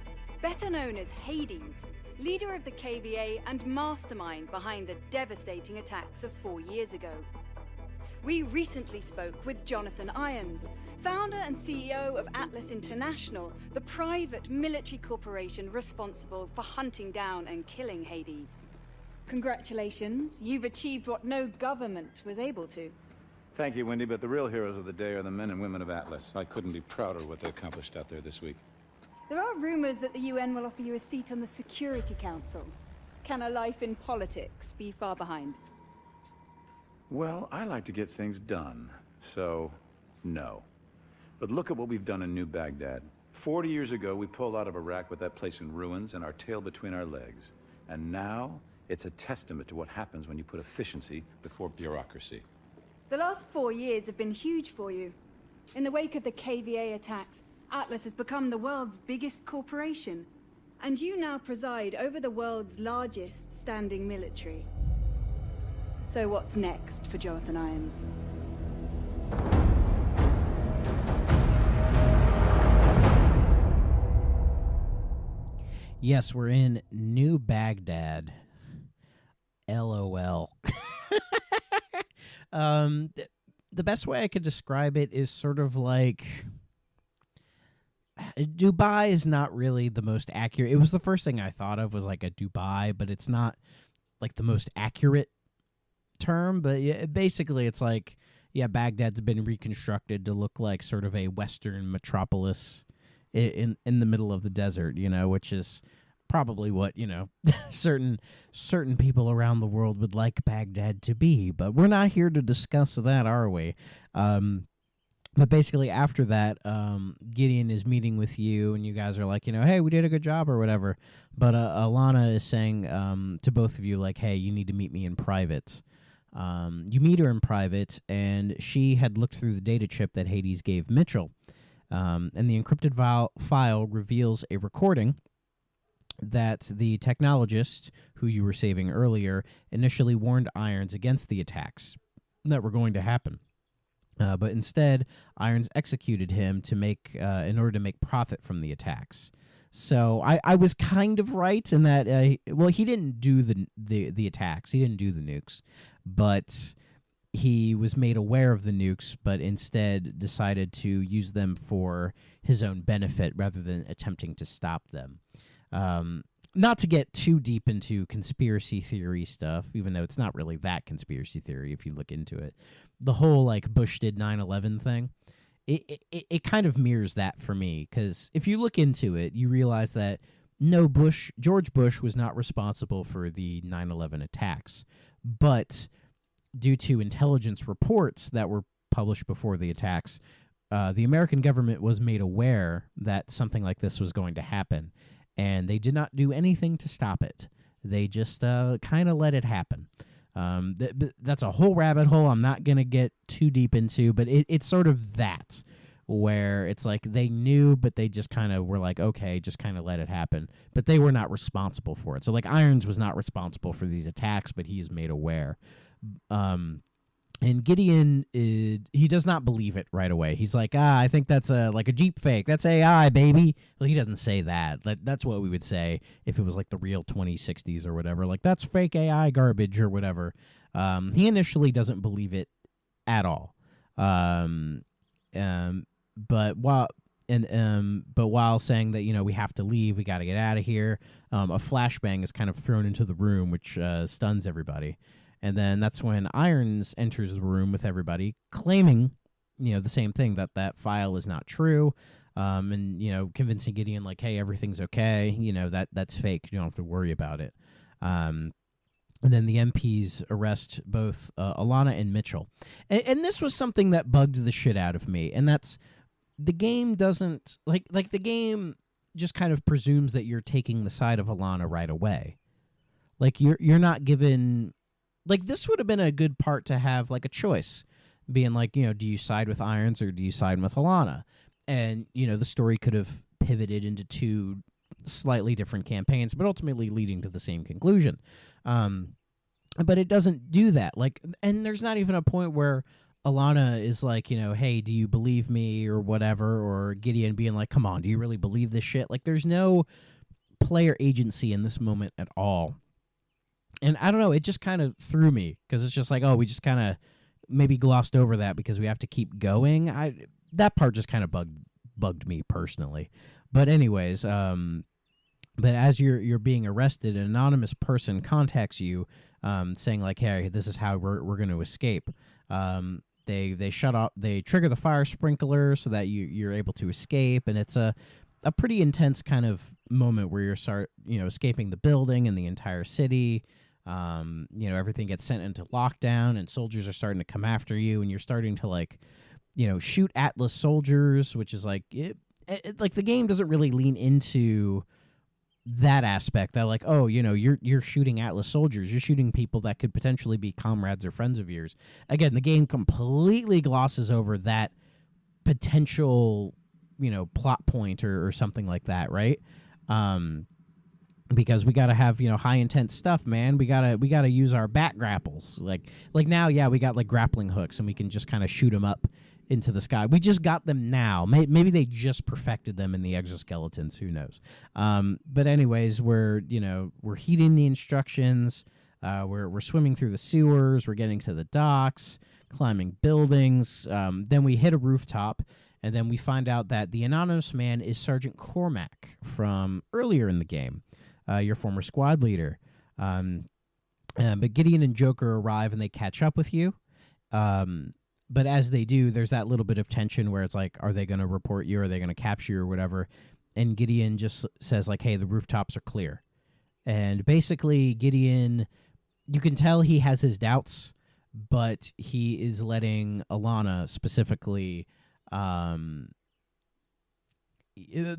better known as Hades, leader of the KVA and mastermind behind the devastating attacks of 4 years ago. We recently spoke with Jonathan Irons, founder and CEO of Atlas International, the private military corporation responsible for hunting down and killing Hades. Congratulations, you've achieved what no government was able to. Thank you, Wendy, but the real heroes of the day are the men and women of Atlas. I couldn't be prouder of what they accomplished out there this week. There are rumors that the UN will offer you a seat on the Security Council. Can a life in politics be far behind? Well, I like to get things done, so no. But look at what we've done in New Baghdad. 40 years ago, we pulled out of Iraq with that place in ruins and our tail between our legs. And now, it's a testament to what happens when you put efficiency before bureaucracy. The last 4 years have been huge for you. In the wake of the KVA attacks, Atlas has become the world's biggest corporation. And you now preside over the world's largest standing military. So what's next for Jonathan Irons? Yes, we're in New Baghdad. LOL. The best way I could describe it is sort of like Dubai is not really the most accurate. It was the first thing I thought of was like a Dubai, but it's not like the most accurate term. But yeah, basically it's like, yeah, Baghdad's been reconstructed to look like sort of a Western metropolis in the middle of the desert, you know, which is probably what, certain people around the world would like Baghdad to be, but we're not here to discuss that, are we? But basically after that, Gideon is meeting with you, and you guys are like, hey, we did a good job or whatever. But Alana is saying to both of you, like, hey, you need to meet me in private. You meet her in private, and she had looked through the data chip that Hades gave Mitchell. And the encrypted file reveals a recording that the technologist, who you were saving earlier, initially warned Irons against the attacks that were going to happen. But instead, Irons executed him in order to make profit from the attacks. So I was kind of right in that. He didn't do the attacks. He didn't do the nukes, but he was made aware of the nukes, but instead decided to use them for his own benefit rather than attempting to stop them. Not to get too deep into conspiracy theory stuff, even though it's not really that conspiracy theory if you look into it. The whole, Bush did 9/11 thing, it kind of mirrors that for me, because if you look into it, you realize that George Bush was not responsible for the 9/11 attacks, but due to intelligence reports that were published before the attacks, the American government was made aware that something like this was going to happen, and they did not do anything to stop it. They just kind of let it happen. That's a whole rabbit hole I'm not going to get too deep into, but it's sort of that, where it's like they knew, but they just kind of were like, okay, just kind of let it happen. But they were not responsible for it. So, Irons was not responsible for these attacks, but he is made aware. And Gideon, he does not believe it right away. He's like, I think that's a Jeep fake. That's AI, baby. Well, he doesn't say that. That's what we would say if it was the real 2060s or whatever. That's fake AI garbage or whatever. He initially doesn't believe it at all. But while saying that, we have to leave, we got to get out of here, a flashbang is kind of thrown into the room, which stuns everybody. And then that's when Irons enters the room with everybody, claiming, the same thing, that file is not true, and, convincing Gideon, hey, everything's okay, that's fake, you don't have to worry about it. And then the MPs arrest both Alana and Mitchell. And this was something that bugged the shit out of me, and that's, the game doesn't, the game just kind of presumes that you're taking the side of Alana right away. You're not given... this would have been a good part to have, a choice, being do you side with Irons or do you side with Alana? And, the story could have pivoted into two slightly different campaigns, but ultimately leading to the same conclusion. But it doesn't do that. And there's not even a point where Alana is hey, do you believe me or whatever? Or Gideon being come on, do you really believe this shit? There's no player agency in this moment at all. And I don't know, it just kind of threw me, because it's just we just kind of maybe glossed over that because we have to keep going. That part just kind of bugged me personally. But anyways, but as you're being arrested, an anonymous person contacts you, saying hey, this is how we're going to escape. They trigger the fire sprinkler so that you're able to escape, and it's a pretty intense kind of moment where you're escaping the building and the entire city. Everything gets sent into lockdown, and soldiers are starting to come after you, and you're starting to shoot Atlas soldiers, which is the game doesn't really lean into that aspect that you're shooting Atlas soldiers, you're shooting people that could potentially be comrades or friends of yours. Again, the game completely glosses over that potential plot point or something like that, right? Because we gotta have high intense stuff, man. We gotta use our bat grapples. Now, yeah, we got grappling hooks, and we can just kind of shoot them up into the sky. We just got them now. Maybe they just perfected them in the exoskeletons. Who knows? But anyways, we're heeding the instructions. We're swimming through the sewers. We're getting to the docks, climbing buildings. Then we hit a rooftop, and then we find out that the anonymous man is Sergeant Cormac from earlier in the game. Your former squad leader. But Gideon and Joker arrive, and they catch up with you. But as they do, there's that little bit of tension where it's are they going to report you? Are they going to capture you or whatever? And Gideon just says, hey, the rooftops are clear. And basically, Gideon, you can tell he has his doubts, but he is letting Alana specifically.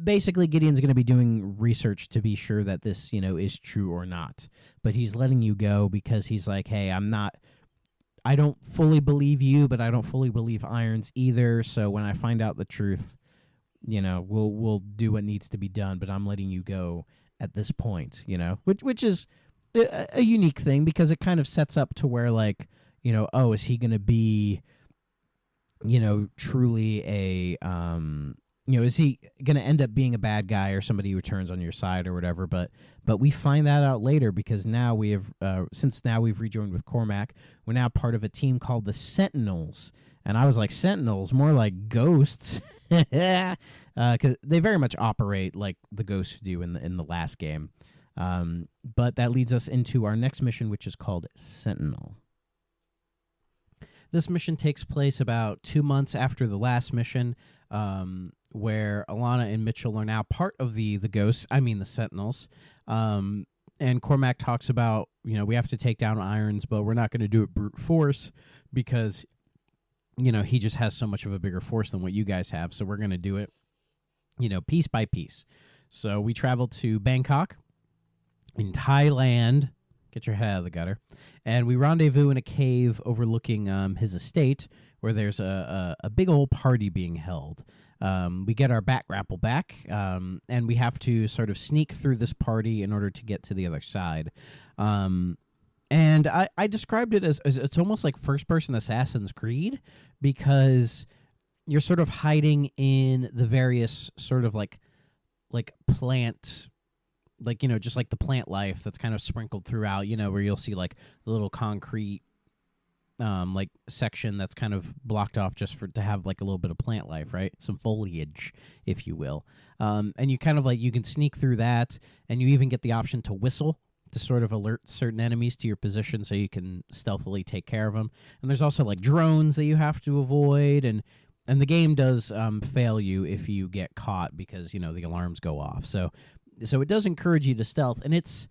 Basically, Gideon's going to be doing research to be sure that this, is true or not. But he's letting you go because he's like, hey, I don't fully believe you, but I don't fully believe Irons either. So when I find out the truth, we'll do what needs to be done. But I'm letting you go at this point, which is a unique thing because it kind of sets up to where, like, is he going to be, truly a, is he going to end up being a bad guy or somebody who turns on your side or whatever? But we find that out later because now we have, since now we've rejoined with Cormac, we're now part of a team called the Sentinels. And I was like, Sentinels, more like ghosts. Because they very much operate like the ghosts do in the last game. But that leads us into our next mission, which is called Sentinel. This mission takes place about 2 months after the last mission, where Alana and Mitchell are now part of the ghosts, the Sentinels. And Cormac talks about, we have to take down Irons, but we're not going to do it brute force because, he just has so much of a bigger force than what you guys have. So we're going to do it, piece by piece. So we travel to Bangkok in Thailand. Get your head out of the gutter. And we rendezvous in a cave overlooking his estate where there's a big old party being held. We get our bat grapple back, and we have to sort of sneak through this party in order to get to the other side. And I described it as it's almost like first-person Assassin's Creed because you're sort of hiding in the various sort of like plant, like, just like the plant life that's kind of sprinkled throughout, where you'll see like the little concrete like section that's kind of blocked off just to have like a little bit of plant life, right? Some foliage, if you will. And you kind of like, you can sneak through that, and you even get the option to whistle to sort of alert certain enemies to your position so you can stealthily take care of them. And there's also like drones that you have to avoid, and the game does fail you if you get caught because, the alarms go off. So it does encourage you to stealth, and it's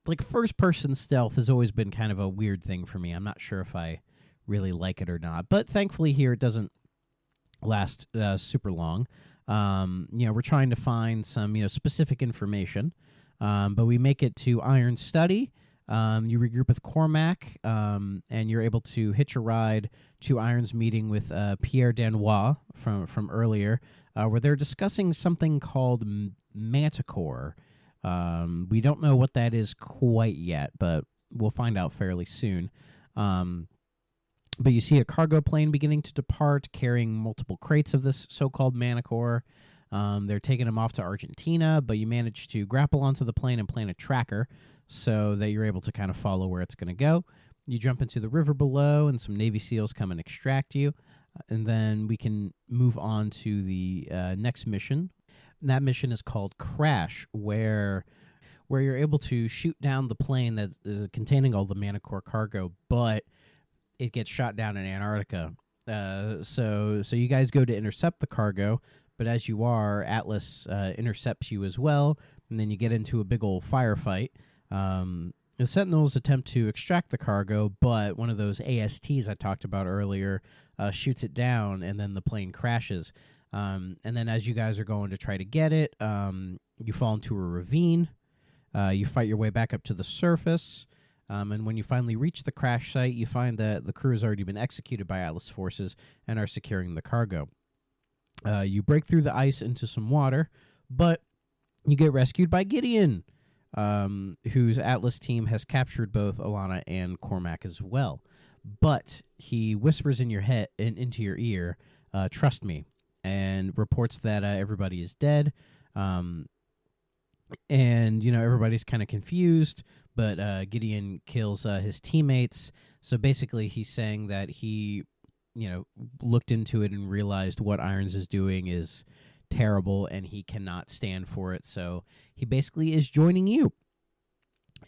like first-person stealth has always been kind of a weird thing for me. I'm not sure if I really like it or not, but thankfully here it doesn't last super long. We're trying to find some, specific information, but we make it to Iron's study. You regroup with Cormac, and you're able to hitch a ride to Iron's meeting with Pierre Danois from earlier, where they're discussing something called Manticore. We don't know what that is quite yet, but we'll find out fairly soon. But you see a cargo plane beginning to depart, carrying multiple crates of this so-called Manticore. They're taking them off to Argentina, but you manage to grapple onto the plane and plant a tracker so that you're able to kind of follow where it's going to go. You jump into the river below, and some Navy SEALs come and extract you. And then we can move on to the next mission. And that mission is called Crash, where you're able to shoot down the plane that is containing all the Manticore cargo, but it gets shot down in Antarctica. So you guys go to intercept the cargo, but as you are, Atlas intercepts you as well, and then you get into a big old firefight. The Sentinels attempt to extract the cargo, but one of those ASTs I talked about earlier shoots it down, and then the plane crashes. And then as you guys are going to try to get it, you fall into a ravine. You fight your way back up to the surface. And when you finally reach the crash site, you find that the crew has already been executed by Atlas forces and are securing the cargo. You break through the ice into some water, but you get rescued by Gideon, whose Atlas team has captured both Alana and Cormac as well. But he whispers in your head, into your ear, "Trust me," and reports that everybody is dead. And everybody's kind of confused, but Gideon kills his teammates. So basically, he's saying that he, looked into it and realized what Irons is doing is terrible, and he cannot stand for it. So he basically is joining you.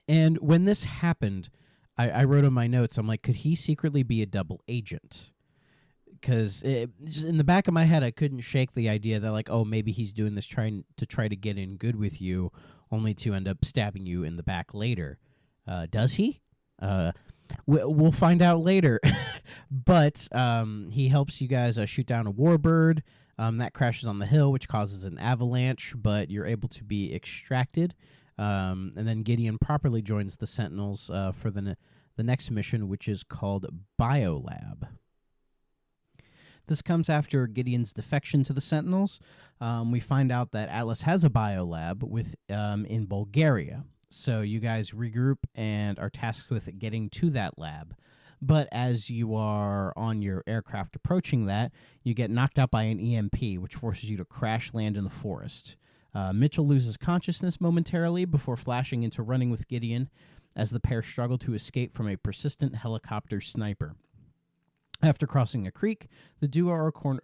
And when this happened, I wrote in my notes, I'm like, could he secretly be a double agent? Because in the back of my head, I couldn't shake the idea that, like, oh, maybe he's doing this trying to get in good with you, only to end up stabbing you in the back later. Does he? We'll find out later. But he helps you guys shoot down a warbird. That crashes on the hill, which causes an avalanche, but you're able to be extracted. And then Gideon properly joins the Sentinels for the next mission, which is called Biolab. This comes after Gideon's defection to the Sentinels. We find out that Atlas has a biolab in Bulgaria. So you guys regroup and are tasked with getting to that lab. But as you are on your aircraft approaching that, you get knocked out by an EMP, which forces you to crash land in the forest. Mitchell loses consciousness momentarily before flashing into running with Gideon as the pair struggle to escape from a persistent helicopter sniper. After crossing a creek, the duo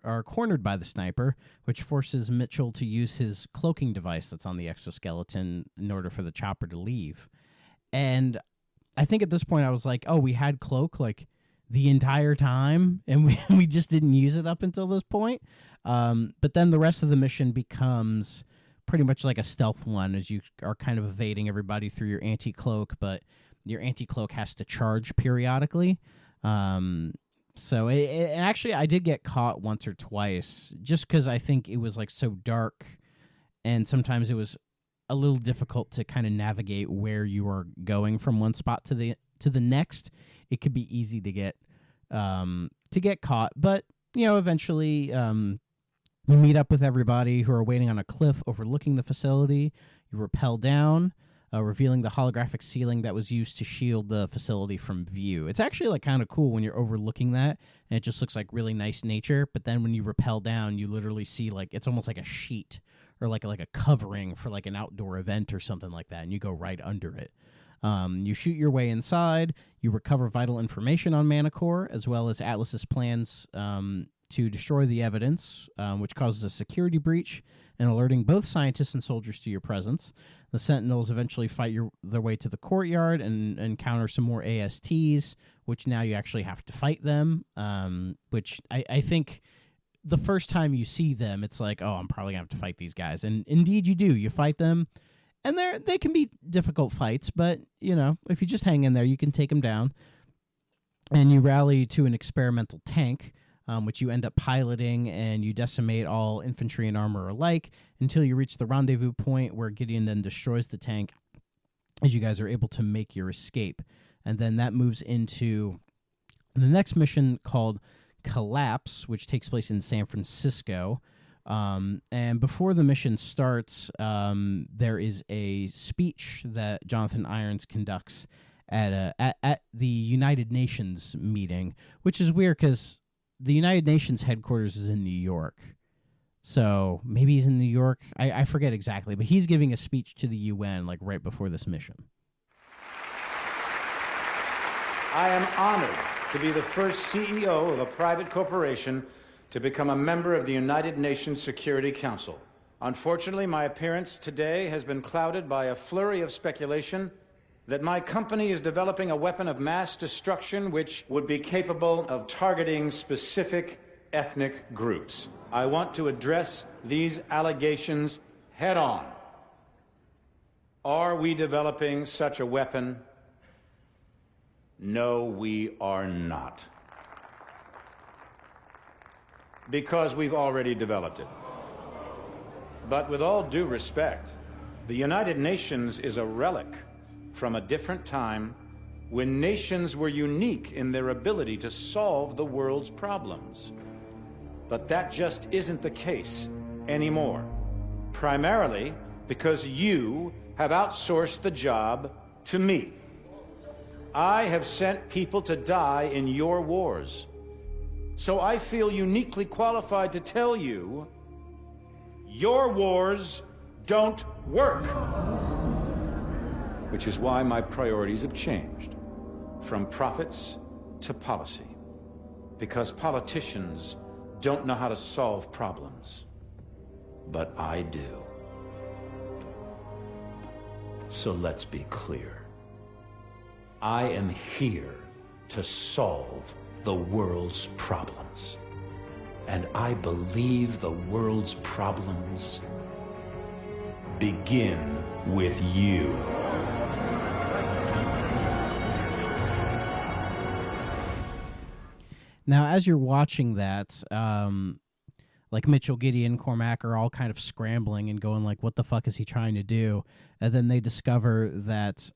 are cornered by the sniper, which forces Mitchell to use his cloaking device that's on the exoskeleton in order for the chopper to leave. And I think at this point I was like, oh, we had cloak like the entire time, and we just didn't use it up until this point. But then the rest of the mission becomes pretty much like a stealth one, as you are kind of evading everybody through your anti-cloak, but your anti-cloak has to charge periodically. So and actually I did get caught once or twice just because I think it was like so dark, and sometimes it was a little difficult to kind of navigate where you are going from one spot to the next. It could be easy to get caught, but eventually you meet up with everybody who are waiting on a cliff overlooking the facility. You rappel down, revealing the holographic ceiling that was used to shield the facility from view. It's actually like kind of cool when you're overlooking that, and it just looks like really nice nature. But then when you rappel down, you literally see like it's almost like a sheet or like a covering for like an outdoor event or something like that, and you go right under it. You shoot your way inside. You recover vital information on Manticore, as well as Atlas's plans to destroy the evidence, which causes a security breach and alerting both scientists and soldiers to your presence. The Sentinels eventually fight their way to the courtyard and encounter some more ASTs, which now you actually have to fight them, which I think the first time you see them, it's like, oh, I'm probably going to have to fight these guys. And indeed you do. You fight them, and they can be difficult fights, but, if you just hang in there, you can take them down. And you rally to an experimental tank, which you end up piloting, and you decimate all infantry and armor alike until you reach the rendezvous point where Gideon then destroys the tank as you guys are able to make your escape. And then that moves into the next mission called Collapse, which takes place in San Francisco. And before the mission starts, there is a speech that Jonathan Irons conducts at the United Nations meeting, which is weird because the United Nations headquarters is in New York. So maybe he's in New York. I forget exactly, but he's giving a speech to the UN like right before this mission. I am honored to be the first CEO of a private corporation to become a member of the United Nations Security Council. Unfortunately, my appearance today has been clouded by a flurry of speculation that my company is developing a weapon of mass destruction which would be capable of targeting specific ethnic groups. I want to address these allegations head on. Are we developing such a weapon? No, we are not. Because we've already developed it. But with all due respect, the United Nations is a relic from a different time when nations were unique in their ability to solve the world's problems. But that just isn't the case anymore. Primarily because you have outsourced the job to me. I have sent people to die in your wars. So I feel uniquely qualified to tell you, your wars don't work. Which is why my priorities have changed from profits to policy. Because politicians don't know how to solve problems. But I do. So let's be clear. I am here to solve the world's problems. And I believe the world's problems begin with you. Now, as you're watching that, like Mitchell, Gideon, Cormac are all kind of scrambling and going like, what the fuck is he trying to do? And then they discover that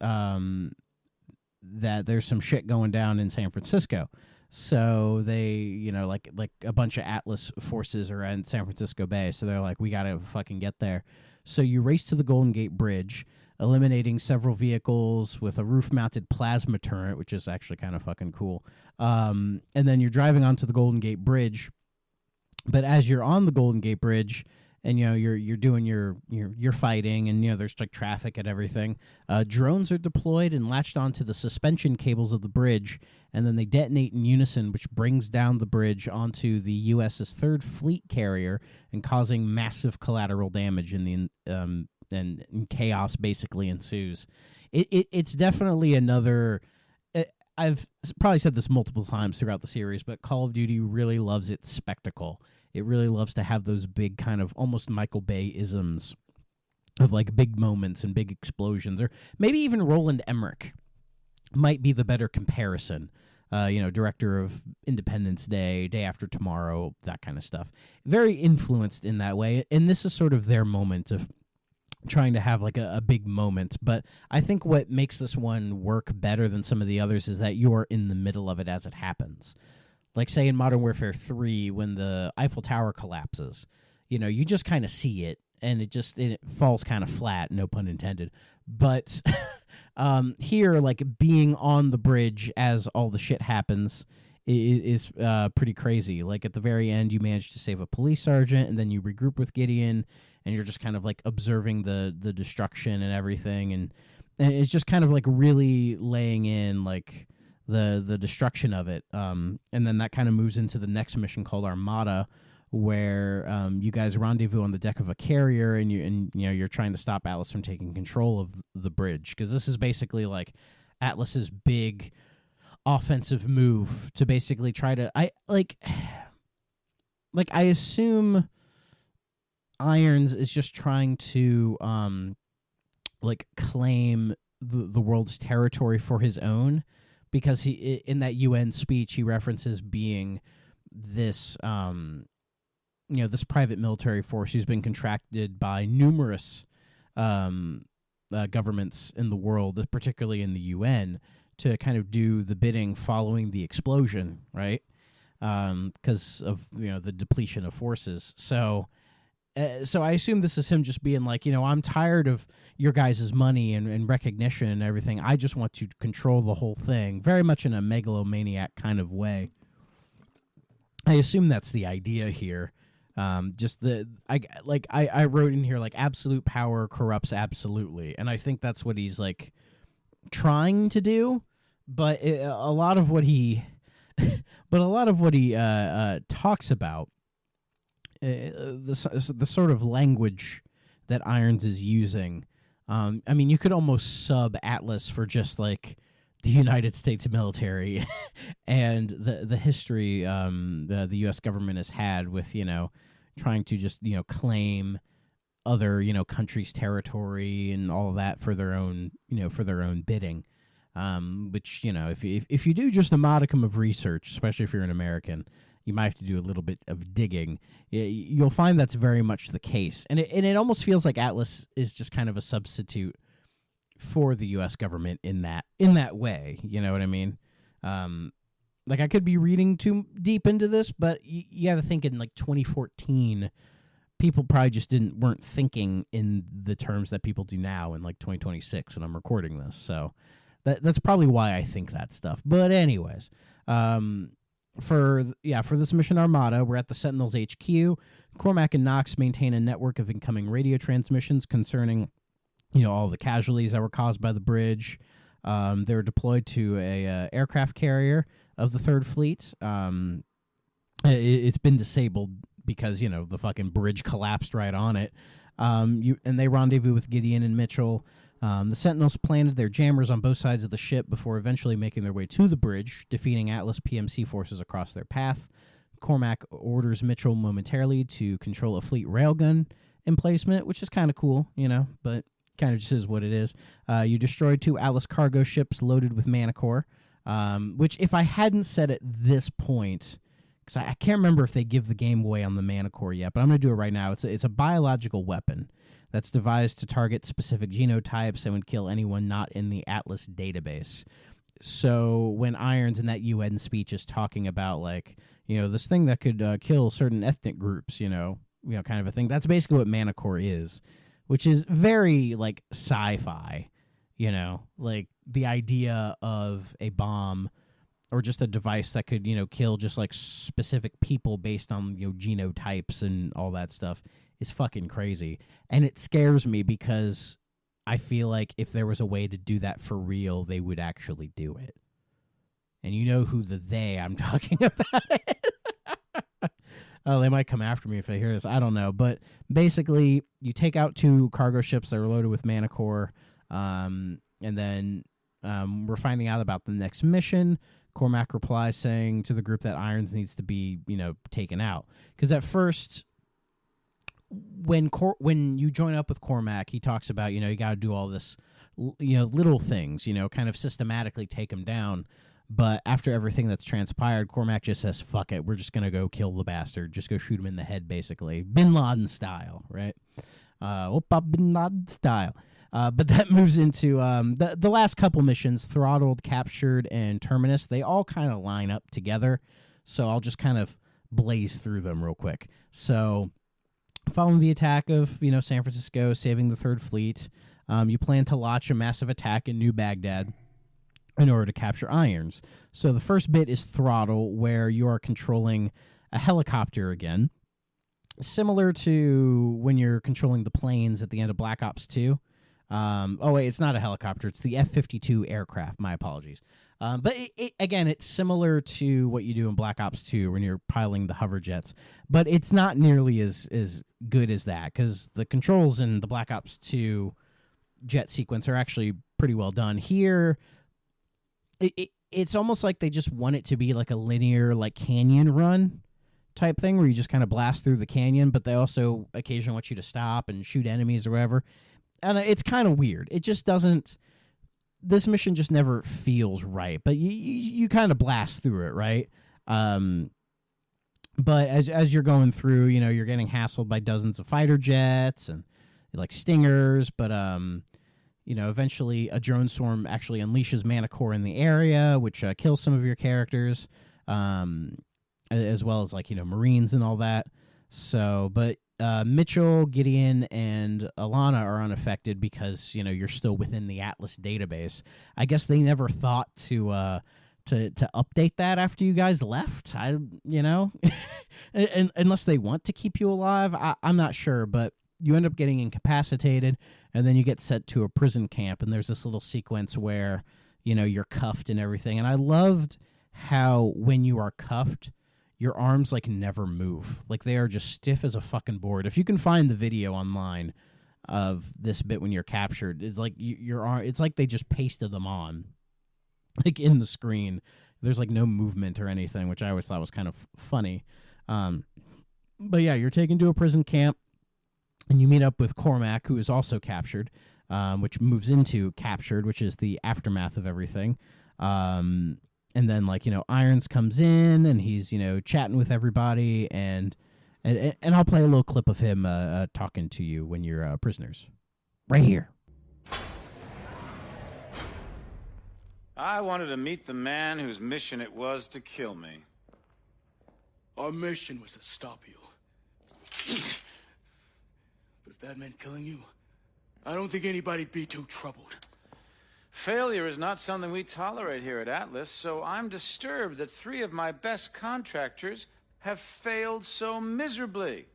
that there's some shit going down in San Francisco. So they, like a bunch of Atlas forces are in San Francisco Bay. So they're like, we got to fucking get there. So you race to the Golden Gate Bridge, eliminating several vehicles with a roof-mounted plasma turret, which is actually kind of fucking cool. And then you're driving onto the Golden Gate Bridge. But as you're on the Golden Gate Bridge, and you're doing your fighting, and there's like traffic and everything, drones are deployed and latched onto the suspension cables of the bridge, and then they detonate in unison, which brings down the bridge onto the U.S.'s third fleet carrier and causing massive collateral damage and chaos basically ensues. It's definitely another. I've probably said this multiple times throughout the series, but Call of Duty really loves its spectacle. It really loves to have those big kind of almost Michael Bay-isms of like big moments and big explosions, or maybe even Roland Emmerich might be the better comparison. Director of Independence Day, Day After Tomorrow, that kind of stuff. Very influenced in that way, and this is sort of their moment of trying to have like a big moment. But I think what makes this one work better than some of the others is that you're in the middle of it as it happens. Like, say, in Modern Warfare 3, when the Eiffel Tower collapses, you just kind of see it, and it falls kind of flat, no pun intended. But here, like, being on the bridge as all the shit happens is pretty crazy. Like, at the very end, you manage to save a police sergeant, and then you regroup with Gideon, and you're just kind of, like, observing the destruction and everything, and it's just kind of, like, really laying in, like, the destruction of it. And then that kind of moves into the next mission called Armada, where you guys rendezvous on the deck of a carrier, and you're trying to stop Atlas from taking control of the bridge, because this is basically like Atlas's big offensive move to basically try to I assume Irons is just trying to claim the world's territory for his own, because he, in that UN speech, he references being this this private military force who's been contracted by numerous governments in the world, particularly in the UN, to kind of do the bidding following the explosion, right? Because of the depletion of forces. So I assume this is him just being like, I'm tired of your guys' money and recognition and everything. I just want to control the whole thing, very much in a megalomaniac kind of way. I assume that's the idea here. I wrote in here, like, absolute power corrupts absolutely, and I think that's what he's like trying to do. But a lot of what he talks about, the sort of language that Irons is using. You could almost sub Atlas for just like the United States military and the history the U.S. government has had with trying to just claim other countries' territory and all of that for their own bidding. Which if you do just a modicum of research, especially if you're an American, you might have to do a little bit of digging. You'll find that's very much the case, and it almost feels like Atlas is just kind of a substitute for the U.S. government in that way. You know what I mean? I could be reading too deep into this, but you got to think in like 2014, people probably just weren't thinking in the terms that people do now in like 2026 when I'm recording this. So that's probably why I think that stuff. But anyways, for this mission Armada, we're at the Sentinels HQ. Cormac and Knox maintain a network of incoming radio transmissions concerning all the casualties that were caused by the bridge. They were deployed to a aircraft carrier of the Third Fleet. It's been disabled because the fucking bridge collapsed right on it. And they rendezvous with Gideon and Mitchell. The Sentinels planted their jammers on both sides of the ship before eventually making their way to the bridge, defeating Atlas PMC forces across their path. Cormac orders Mitchell momentarily to control a fleet railgun, emplacement, which is kind of cool, but kind of just is what it is. You destroyed 2 Atlas cargo ships loaded with Manicore, which if I hadn't said at this point, because I can't remember if they give the game away on the Manicore yet, but I'm going to do it right now. It's a biological weapon that's devised to target specific genotypes and would kill anyone not in the Atlas database. So when Irons in that UN speech is talking about, like, this thing that could kill certain ethnic groups, kind of a thing, that's basically what Manicore is, which is very, like, sci-fi, like the idea of a bomb or just a device that could, kill just, like, specific people based on, genotypes and all that stuff is fucking crazy. And it scares me because I feel like if there was a way to do that for real, they would actually do it. And you know who the they I'm talking about is. Oh, they might come after me if they hear this. I don't know. But basically, you take out 2 cargo ships that are loaded with Manicore, and then we're finding out about the next mission. Cormac replies saying to the group that Irons needs to be, taken out. Because at first, when you join up with Cormac, he talks about, you got to do all this, little things, kind of systematically take him down. But after everything that's transpired, Cormac just says, fuck it, we're just going to go kill the bastard. Just go shoot him in the head, basically. Bin Laden style, right? Oppa Bin Laden style. But that moves into the last couple missions, Throttled, Captured, and Terminus. They all kind of line up together. So I'll just kind of blaze through them real quick. So following the attack of, San Francisco, saving the Third Fleet, you plan to launch a massive attack in New Baghdad in order to capture Irons. So the first bit is Throttle, where you are controlling a helicopter again, similar to when you're controlling the planes at the end of Black Ops 2. Oh, wait, it's not a helicopter. It's the F-52 aircraft. My apologies. But again, it's similar to what you do in Black Ops 2 when you're piloting the hover jets. But it's not nearly as good as that, because the controls in the Black Ops 2 jet sequence are actually pretty well done. Here, it's almost like they just want it to be like a linear, like, canyon run type thing where you just kind of blast through the canyon, but they also occasionally want you to stop and shoot enemies or whatever. And it's kind of weird. It just doesn't... This mission just never feels right, but you kind of blast through it, right? But as you're going through, you're getting hassled by dozens of fighter jets and, like, Stingers, but... eventually a drone swarm actually unleashes Manicore in the area, which kills some of your characters, as well as, like, Marines and all that. So, but Mitchell, Gideon, and Alana are unaffected because, you're still within the Atlas database. I guess they never thought to update that after you guys left. Unless they want to keep you alive, I'm not sure, but you end up getting incapacitated, and then you get sent to a prison camp, and there's this little sequence where, you're cuffed and everything. And I loved how when you are cuffed, your arms, like, never move. Like, they are just stiff as a fucking board. If you can find the video online of this bit when you're captured, it's like your arm, it's like they just pasted them on, like, in the screen. There's, like, no movement or anything, which I always thought was kind of funny. But yeah, you're taken to a prison camp, and you meet up with Cormac, who is also captured, which moves into Captured, which is the aftermath of everything. And then, like, Irons comes in, and he's, chatting with everybody, and I'll play a little clip of him talking to you when you're prisoners. Right here. I wanted to meet the man whose mission it was to kill me. Our mission was to stop you. But if that meant killing you, I don't think anybody'd be too troubled. Failure is not something we tolerate here at Atlas, so I'm disturbed that 3 of my best contractors have failed so miserably.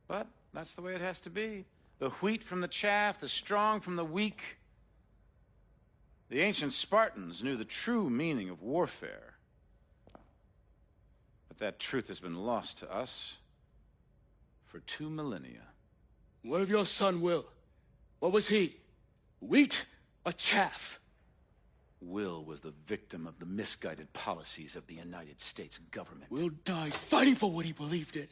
But that's the way it has to be. The wheat from the chaff, the strong from the weak. The ancient Spartans knew the true meaning of warfare. But that truth has been lost to us for 2 millennia. What of your son, Will? What was he? Wheat or chaff? Will was the victim of the misguided policies of the United States government. Will died fighting for what he believed in.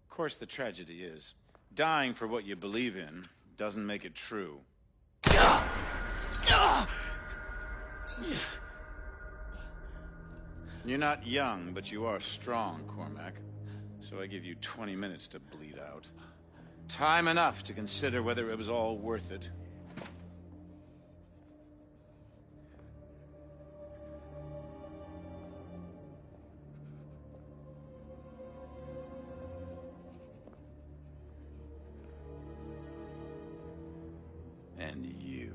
Of course, the tragedy is, dying for what you believe in doesn't make it true. You're not young, but you are strong, Cormac. So I give you 20 minutes to bleed out. Time enough to consider whether it was all worth it. And you.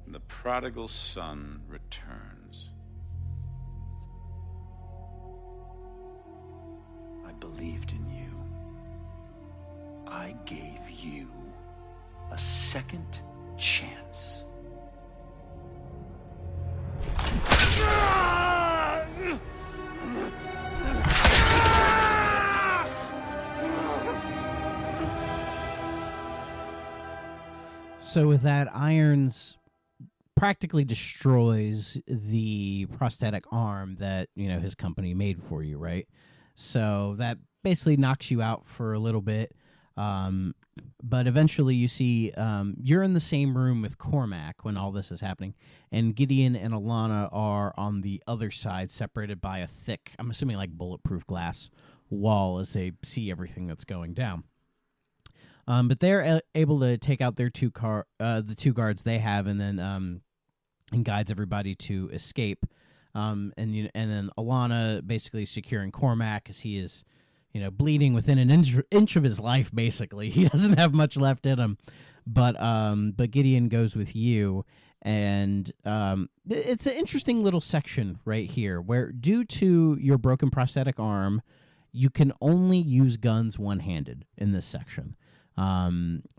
The prodigal son returns. I believed in you. I gave you a second chance. So with that, Irons practically destroys the prosthetic arm that, his company made for you, right? So that basically knocks you out for a little bit. But eventually you see you're in the same room with Cormac when all this is happening, and Gideon and Alana are on the other side, separated by a thick, I'm assuming like bulletproof glass wall as they see everything that's going down. But they're able to take out their the two guards they have, and then and guides everybody to escape. And then Alana basically securing Cormac as he is, bleeding within an inch of his life. Basically, he doesn't have much left in him. But Gideon goes with you, and it's an interesting little section right here where, due to your broken prosthetic arm, you can only use guns one-handed in this section.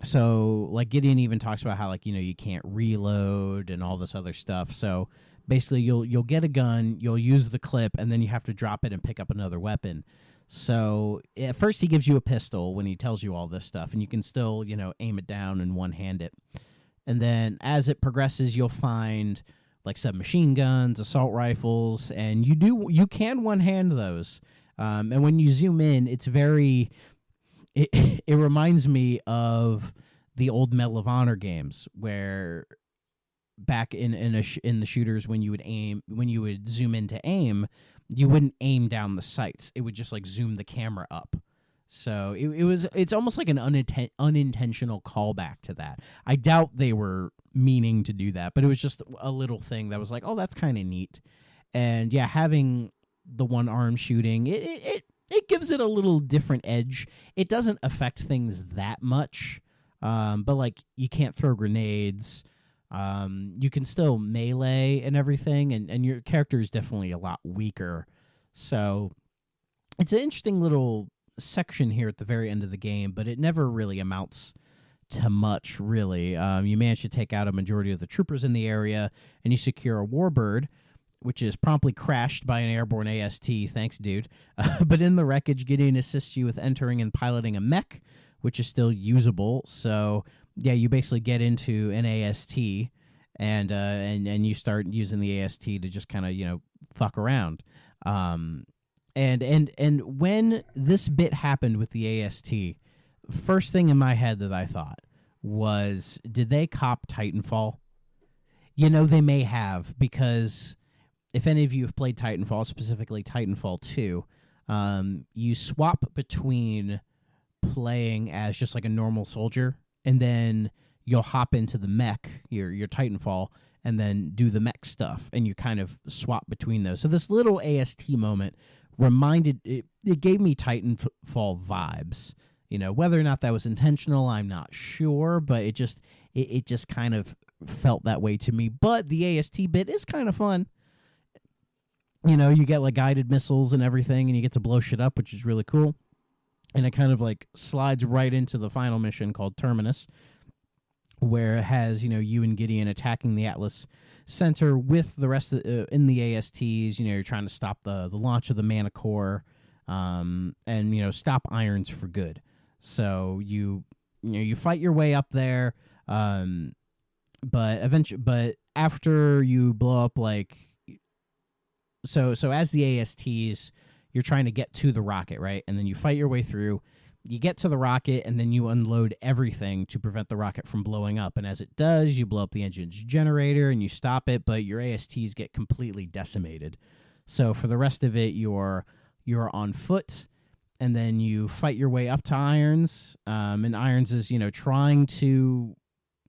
So like Gideon even talks about how you can't reload and all this other stuff. So basically you'll get a gun, you'll use the clip, and then you have to drop it and pick up another weapon. So at first he gives you a pistol when he tells you all this stuff, and you can still, aim it down and one-hand it. And then as it progresses, you'll find like submachine guns, assault rifles, and you can one-hand those. And when you zoom in, it's very... It reminds me of the old Medal of Honor games, where back in the shooters, when you would zoom in to aim, you wouldn't aim down the sights. It would just zoom the camera up. So it's almost like an unintentional callback to that. I doubt they were meaning to do that, but it was just a little thing that was like, oh, that's kind of neat. And yeah, having the one arm shooting, it gives it a little different edge. It doesn't affect things that much, but you can't throw grenades. You can still melee and everything, and your character is definitely a lot weaker. So it's an interesting little section here at the very end of the game, but it never really amounts to much, really. You manage to take out a majority of the troopers in the area, and you secure a warbird, which is promptly crashed by an airborne AST. Thanks, dude. But in the wreckage, Gideon assists you with entering and piloting a mech, which is still usable. So, yeah, you basically get into an AST, and you start using the AST to just kind of, fuck around. And when this bit happened with the AST, first thing in my head that I thought was, did they cop Titanfall? They may have, because... if any of you have played Titanfall, specifically Titanfall 2, you swap between playing as just like a normal soldier, and then you'll hop into the mech, your Titanfall, and then do the mech stuff, and you kind of swap between those. So this little AST moment it gave me Titanfall vibes. Whether or not that was intentional, I'm not sure, but it just kind of felt that way to me. But the AST bit is kind of fun. You get guided missiles and everything, and you get to blow shit up, which is really cool. And it kind of slides right into the final mission called Terminus, where it has, you and Gideon attacking the Atlas Center with the rest of in the ASTs. You're trying to stop the launch of the Mana Core, and stop Irons for good. So you fight your way up there, but after you blow up So as the ASTs, you're trying to get to the rocket, right? And then you fight your way through. You get to the rocket, and then you unload everything to prevent the rocket from blowing up. And as it does, you blow up the engine's generator, and you stop it, but your ASTs get completely decimated. So for the rest of it, you're on foot, and then you fight your way up to Irons. And Irons is, trying to,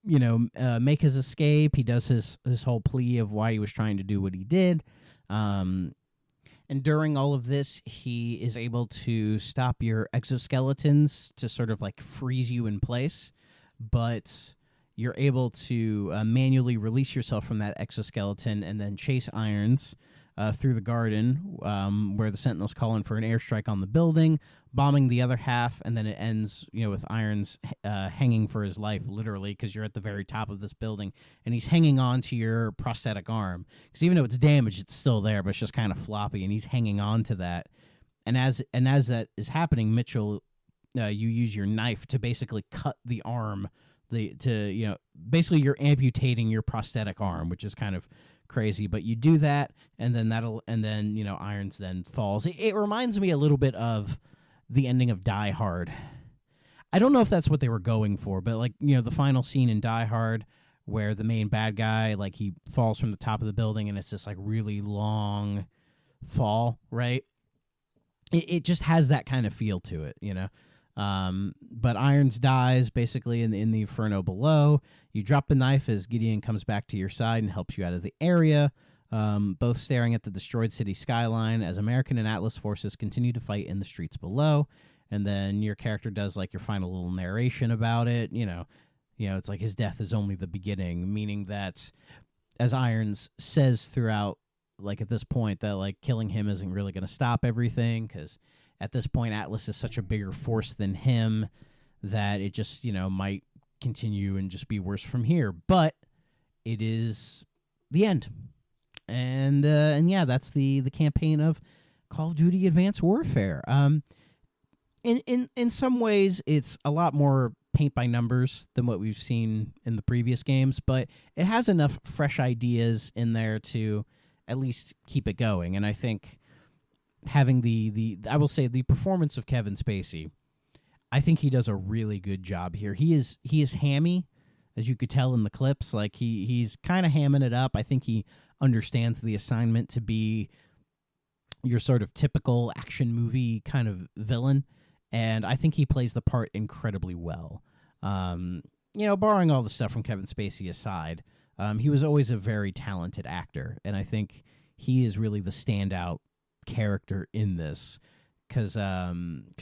make his escape. He does his whole plea of why he was trying to do what he did. And during all of this, he is able to stop your exoskeletons to sort of like freeze you in place, but you're able to manually release yourself from that exoskeleton and then chase Irons through the garden where the Sentinels call in for an airstrike on the building, bombing the other half, and then it ends with Irons hanging for his life, literally, because you're at the very top of this building, and he's hanging on to your prosthetic arm, because even though it's damaged, it's still there, but it's just kind of floppy, and he's hanging on to that. And as that is happening, Mitchell, you use your knife to basically cut the arm, basically you're amputating your prosthetic arm, which is kind of crazy, but you do that, and then Irons then falls. It reminds me a little bit of the ending of Die Hard. I don't know if that's what they were going for, but the final scene in Die Hard where the main bad guy, he falls from the top of the building, and it's this really long fall, right? It just has that kind of feel to it, But Irons dies basically in the inferno below. You drop the knife as Gideon comes back to your side and helps you out of the area, both staring at the destroyed city skyline as American and Atlas forces continue to fight in the streets below. And then your character does your final little narration about it. It's his death is only the beginning, meaning that, as Irons says throughout, at this point, that killing him isn't really going to stop everything, because at this point, Atlas is such a bigger force than him that it just, might continue and just be worse from here. But it is the end. And yeah, that's the campaign of Call of Duty Advanced Warfare. In some ways, it's a lot more paint by numbers than what we've seen in the previous games, but it has enough fresh ideas in there to at least keep it going. And I think having I will say the performance of Kevin Spacey, I think he does a really good job here. He is hammy, as you could tell in the clips. He's kind of hamming it up. I think he understands the assignment to be your sort of typical action movie kind of villain, and I think he plays the part incredibly well. Barring all the stuff from Kevin Spacey aside, he was always a very talented actor, and I think he is really the standout character in this, because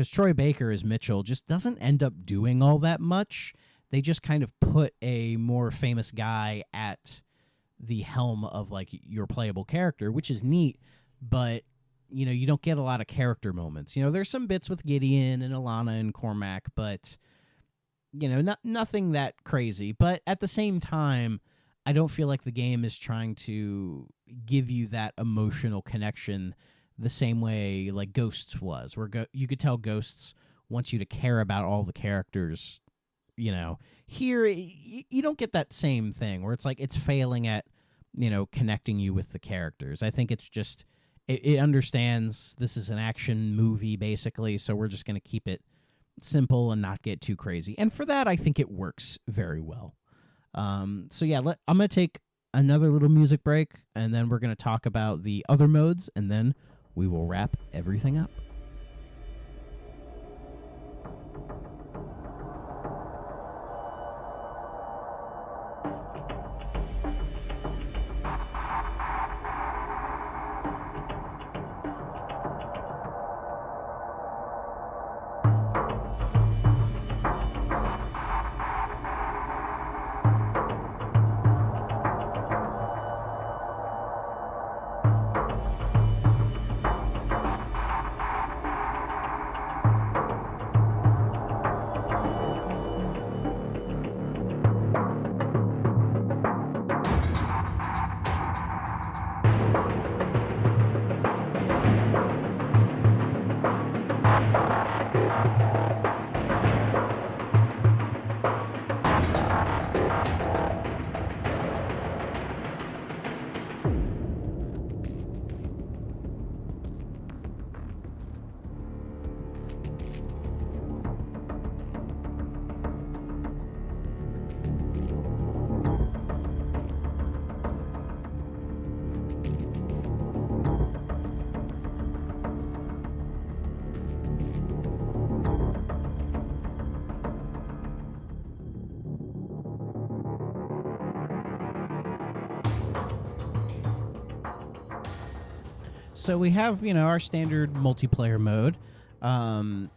Troy Baker as Mitchell just doesn't end up doing all that much. They just kind of put a more famous guy at the helm of your playable character, which is neat, but you don't get a lot of character moments. There's some bits with Gideon and Alana and Cormac, but nothing that crazy. But at the same time, I don't feel like the game is trying to give you that emotional connection the same way Ghosts was, where you could tell Ghosts wants you to care about all the characters. Here you don't get that same thing where it's failing at connecting you with the characters. I think it's just it understands this is an action movie basically, so we're just going to keep it simple and not get too crazy. And for that, I think it works very well. So yeah, I'm going to take another little music break, and then we're going to talk about the other modes, and then we will wrap everything up. So we have, our standard multiplayer mode. And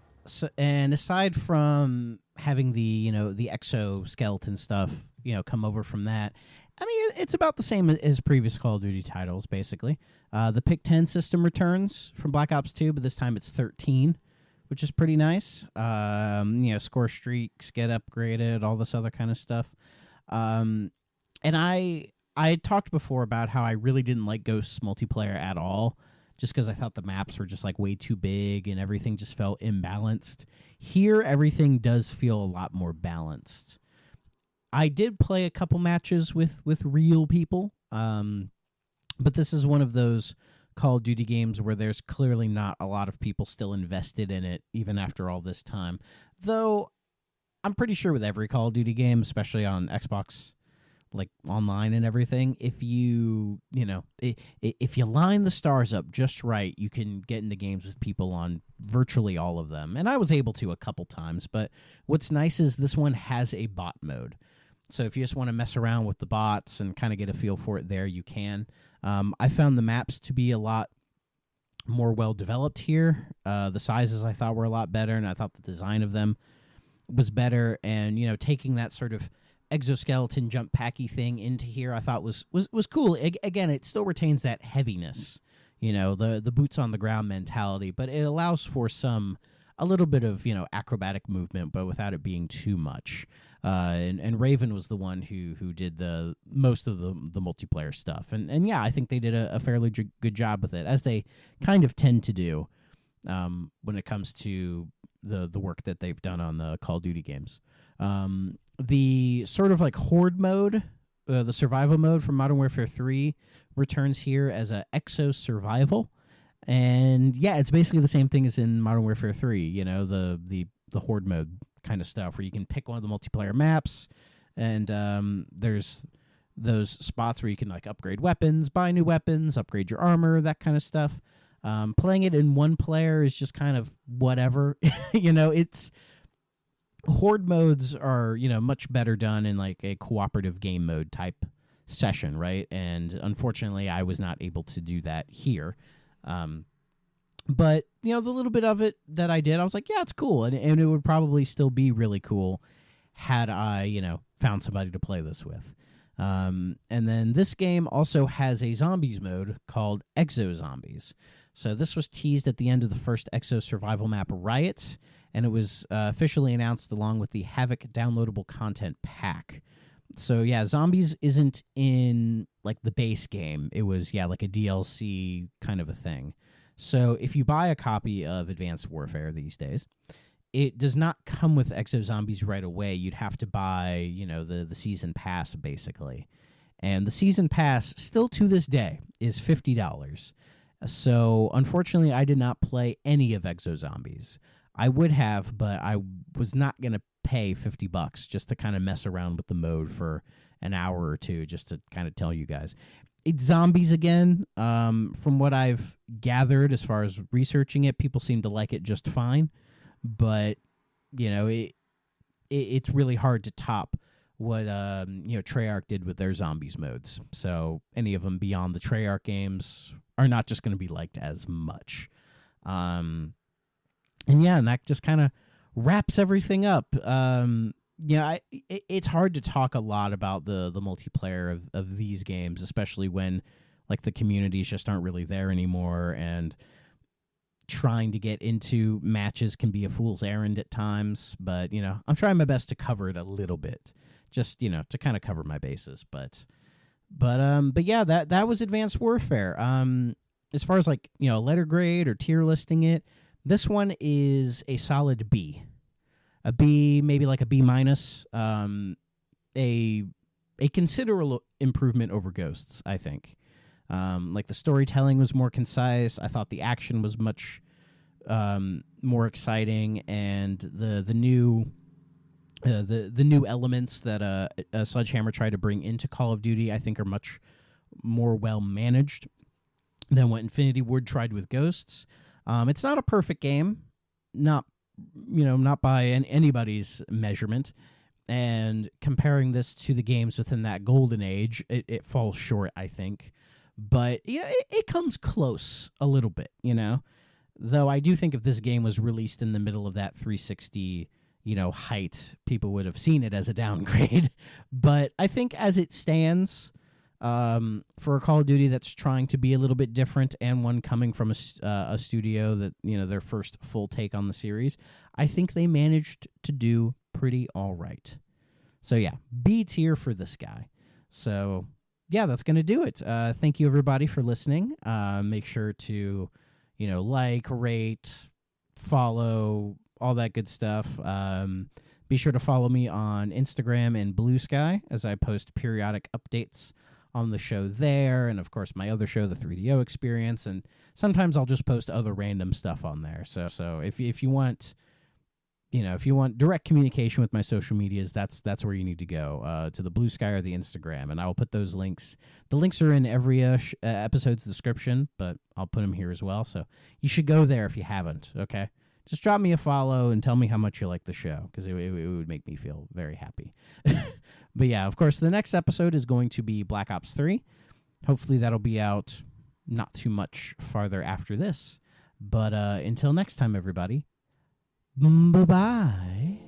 aside from having the exoskeleton stuff, come over from that, I mean, it's about the same as previous Call of Duty titles, basically. The Pick 10 system returns from Black Ops 2, but this time it's 13, which is pretty nice. Score streaks get upgraded, all this other kind of stuff. And I had talked before about how I really didn't like Ghosts multiplayer at all, just because I thought the maps were just like way too big and everything just felt imbalanced. Here, everything does feel a lot more balanced. I did play a couple matches with real people, but this is one of those Call of Duty games where there's clearly not a lot of people still invested in it, even after all this time. Though, I'm pretty sure with every Call of Duty game, especially on Xbox, like online and everything, if you line the stars up just right, you can get into games with people on virtually all of them. And I was able to a couple times, but what's nice is this one has a bot mode. So if you just want to mess around with the bots and kind of get a feel for it there, you can. I found the maps to be a lot more well-developed here. The sizes I thought were a lot better, and I thought the design of them was better. And, taking that sort of exoskeleton jump packy thing into here, I thought was cool. Again, it still retains that heaviness, the boots on the ground mentality, but it allows for a little bit of, acrobatic movement, but without it being too much. And Raven was the one who did the most of the multiplayer stuff. And yeah, I think they did a fairly good job with it, as they kind of tend to do when it comes to the work that they've done on the Call of Duty games. The sort of like horde mode, the survival mode from Modern Warfare 3 returns here as a exo survival. And yeah, it's basically the same thing as in Modern Warfare 3, the horde mode kind of stuff where you can pick one of the multiplayer maps, and there's those spots where you can like upgrade weapons, buy new weapons, upgrade your armor, that kind of stuff. Playing it in one player is just kind of whatever. It's horde modes are, much better done in like a cooperative game mode type session, right? And unfortunately, I was not able to do that here. But, the little bit of it that I did, I was like, yeah, it's cool. And it would probably still be really cool had I, found somebody to play this with. And then this game also has a zombies mode called Exo Zombies. So this was teased at the end of the first Exo survival map, Riot, and it was officially announced along with the Havoc downloadable content pack. So yeah, Zombies isn't in like the base game. It was, like a DLC kind of a thing. So if you buy a copy of Advanced Warfare these days, it does not come with Exo Zombies right away. You'd have to buy, the season pass, basically. And the season pass, still to this day, is $50. So unfortunately, I did not play any of Exo Zombies. I would have, but I was not going to pay $50 just to kind of mess around with the mode for an hour or two, just to kind of tell you guys. It's zombies again. From what I've gathered as far as researching it, people seem to like it just fine. But, it's really hard to top what, Treyarch did with their zombies modes. So any of them beyond the Treyarch games are not just going to be liked as much. And that just kind of wraps everything up. It's hard to talk a lot about the multiplayer of these games, especially when like the communities just aren't really there anymore, and trying to get into matches can be a fool's errand at times. But I'm trying my best to cover it a little bit, just to kind of cover my bases. But yeah, that was Advanced Warfare. As far as like letter grade or tier listing it, this one is a solid B. A B, maybe like a B minus, a considerable improvement over Ghosts, I think. Like the storytelling was more concise. I thought the action was much more exciting, and the new elements that Sledgehammer tried to bring into Call of Duty, I think, are much more well managed than what Infinity Ward tried with Ghosts. It's not a perfect game, not by anybody's measurement, and comparing this to the games within that golden age, it falls short, I think. but it comes close a little bit, Though I do think if this game was released in the middle of that 360, height, people would have seen it as a downgrade. But I think as it stands, for a Call of Duty that's trying to be a little bit different and one coming from a studio that, their first full take on the series, I think they managed to do pretty all right. So yeah, B tier for this guy. So yeah, that's going to do it. Thank you everybody for listening. Make sure to, like, rate, follow, all that good stuff. Be sure to follow me on Instagram and Blue Sky as I post periodic updates on the show there, and of course my other show, the 3DO Experience, and sometimes I'll just post other random stuff on there. So if you want, if you want direct communication with my social medias, that's where you need to go, to the Blue Sky or the Instagram, and I will put those links. The links are in every episode's description, but I'll put them here as well. So you should go there if you haven't. Okay, just drop me a follow and tell me how much you like the show, because it would make me feel very happy. But yeah, of course, the next episode is going to be Black Ops 3. Hopefully that'll be out not too much farther after this. But until next time, everybody, bye-bye.